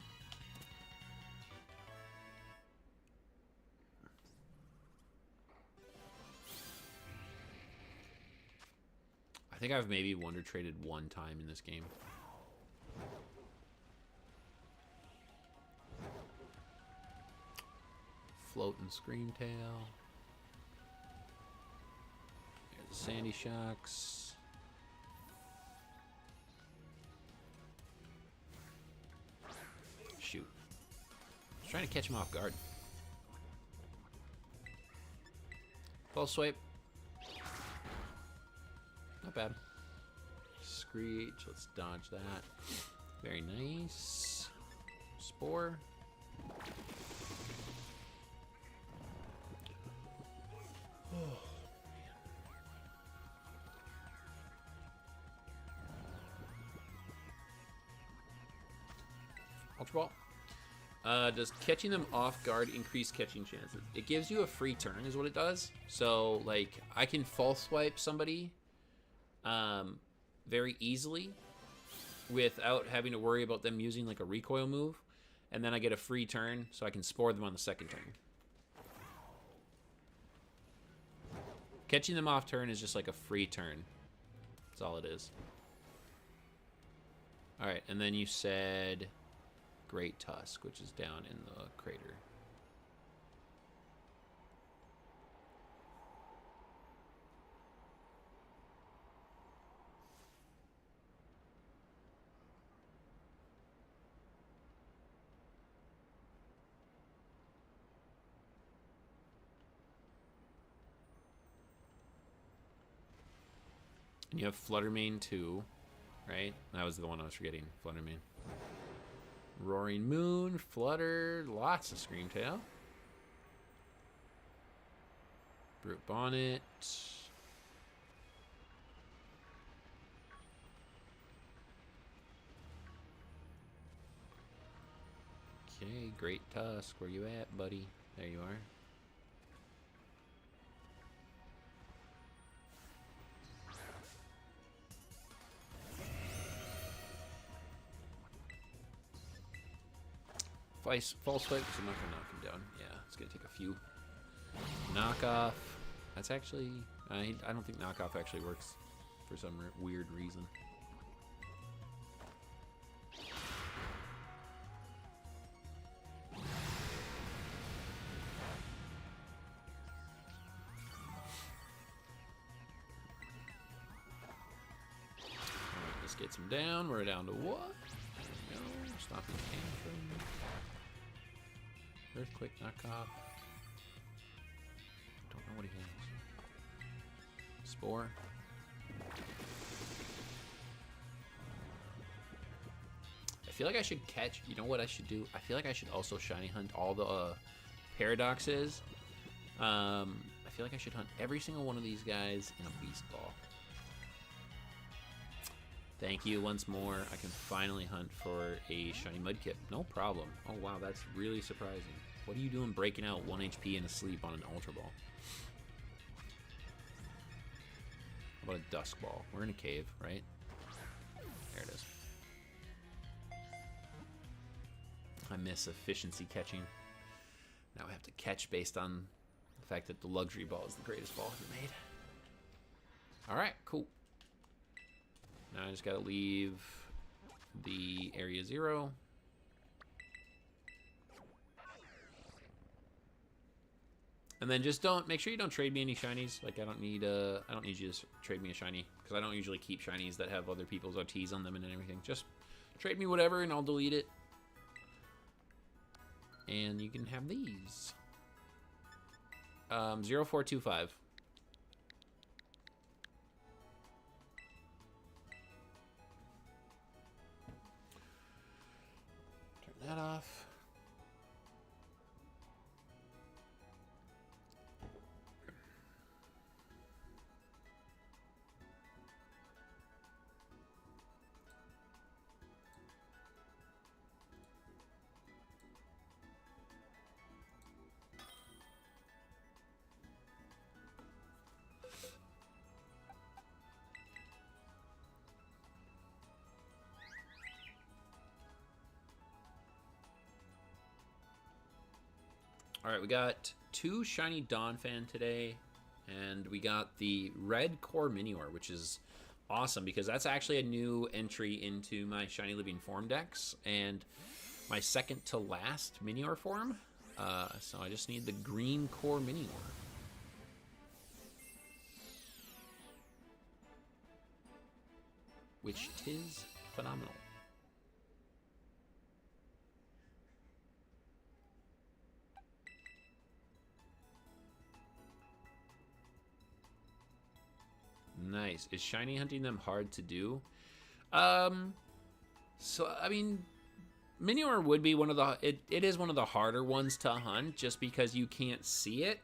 I think I've maybe Wonder Traded one time in this game. Floating Screamtail. There's the Sandy Shocks. Shoot. I was trying to catch him off guard. Full swipe. Not bad. Screech. Let's dodge that. Very nice. Spore. Oh, man. Ultra Ball. Does catching them off guard increase catching chances? It gives you a free turn is what it does. So, like, I can false swipe somebody very easily without having to worry about them using, like, a recoil move. And then I get a free turn, so I can spore them on the second turn. Catching them off turn is just like a free turn. That's all it is. Alright, and then you said Great Tusk, which is down in the crater. And you have Fluttermane too, right? That was the one I was forgetting. Fluttermane. Roaring Moon, Flutter, lots of Screamtail. Brute Bonnet. Okay, Great Tusk, where you at, buddy? There you are. False swipe, because I'm not going to knock him down. Yeah, it's going to take a few. Knockoff. That's actually... I don't think knockoff actually works for some weird reason. Alright, this gets him down. We're down to what? There we go. Stopping Tantrum. Earthquake knockoff. Don't know what he has. Spore. I feel like I should catch. You know what I should do? I feel like I should also shiny hunt all the paradoxes. I feel like I should hunt every single one of these guys in a beast ball. Thank you once more. I can finally hunt for a shiny Mudkip. No problem. Oh wow, that's really surprising. What are you doing breaking out 1 HP and asleep on an Ultra Ball? How about a dusk ball? We're in a cave, right? There it is. I miss efficiency catching. Now I have to catch based on the fact that the luxury ball is the greatest ball ever made. All right, cool. Now I just gotta leave the area 0. And then just make sure you don't trade me any shinies. Like I don't need you to trade me a shiny because I don't usually keep shinies that have other people's OTs on them and everything. Just trade me whatever and I'll delete it. And you can have these. 0425. Turn that off. All right, we got 2 shiny Donphan today, and we got the red core Minior, which is awesome because that's actually a new entry into my shiny living form decks and my second to last Minior form. So I just need the green core Minior. Which tis phenomenal. Nice. Is shiny hunting them hard to do? So I mean, Minior would be one of the it is one of the harder ones to hunt just because you can't see it.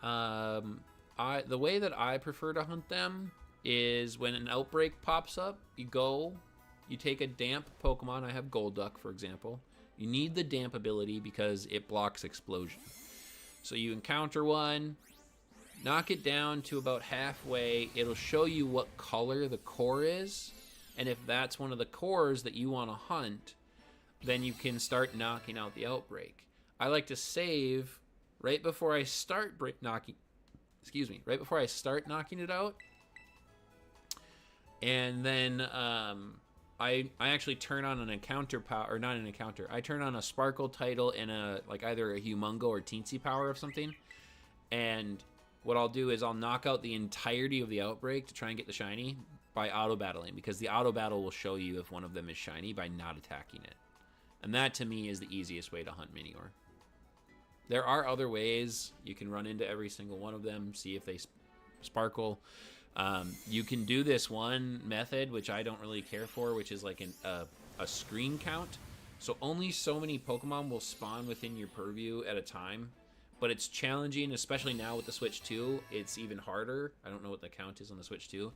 The way that I prefer to hunt them is when an outbreak pops up, you take a damp Pokemon. I have Golduck, for example. You need the damp ability because it blocks explosion. So you encounter one, knock it down to about halfway. It'll show you what color the core is. And if that's one of the cores that you want to hunt, then you can start knocking out the outbreak. I like to save right before I start knocking it out. And then I actually turn on an encounter power, or not an encounter. I turn on a Sparkle title and either a Humongo or Teensy power of something. And what I'll do is I'll knock out the entirety of the outbreak to try and get the shiny by auto-battling, because the auto-battle will show you if one of them is shiny by not attacking it. And that, to me, is the easiest way to hunt Minior. There are other ways. You can run into every single one of them, see if they sparkle. You can do this one method, which I don't really care for, which is like a screen count. So only so many Pokemon will spawn within your purview at a time. But it's challenging, especially now with the Switch 2. It's even harder. I don't know what the count is on the Switch 2.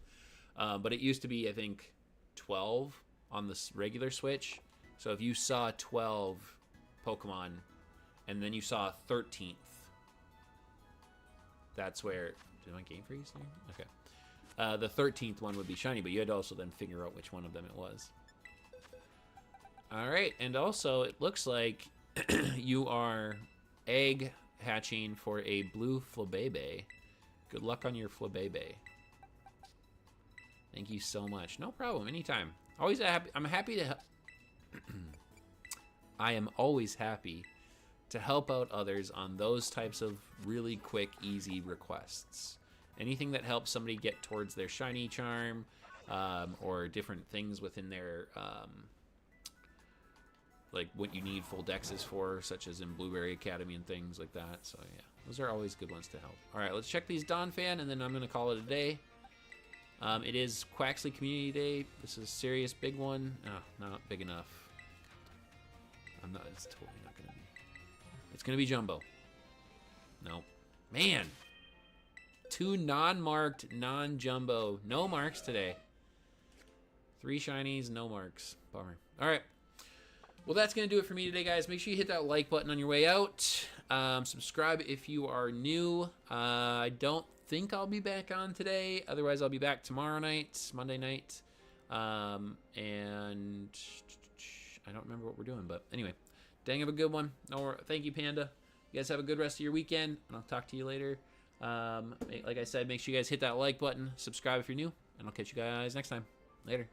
But it used to be, I think, 12 on the regular Switch. So if you saw 12 Pokemon and then you saw a 13th, that's where... Did my game freeze? Okay. The 13th one would be shiny, but you had to also then figure out which one of them it was. All right, and also it looks like you are egg hatching for a blue Flabébé. Good luck on your Flabébé. Thank you so much. No problem, anytime. Always happy. I'm happy to help. I am always happy to help out others on those types of really quick, easy requests. Anything that helps somebody get towards their shiny charm, or different things within their, like what you need full dexes for, such as in Blueberry Academy and things like that. So yeah, those are always good ones to help. All right, let's check these Donphan, and then I'm going to call it a day. It is Quaxley Community Day. This is a serious big one. Oh, not big enough. It's totally not going to be. It's going to be Jumbo. No. Man. 2 non-marked, non-jumbo. No marks today. 3 shinies, no marks. Bummer. All right. Well, that's going to do it for me today, guys. Make sure you hit that like button on your way out. Subscribe if you are new. I don't think I'll be back on today. Otherwise, I'll be back tomorrow night, Monday night. And I don't remember what we're doing, but anyway, dang, have a good one. Thank you, Panda. You guys have a good rest of your weekend, and I'll talk to you later. Like I said, make sure you guys hit that like button, subscribe if you're new, and I'll catch you guys next time. Later.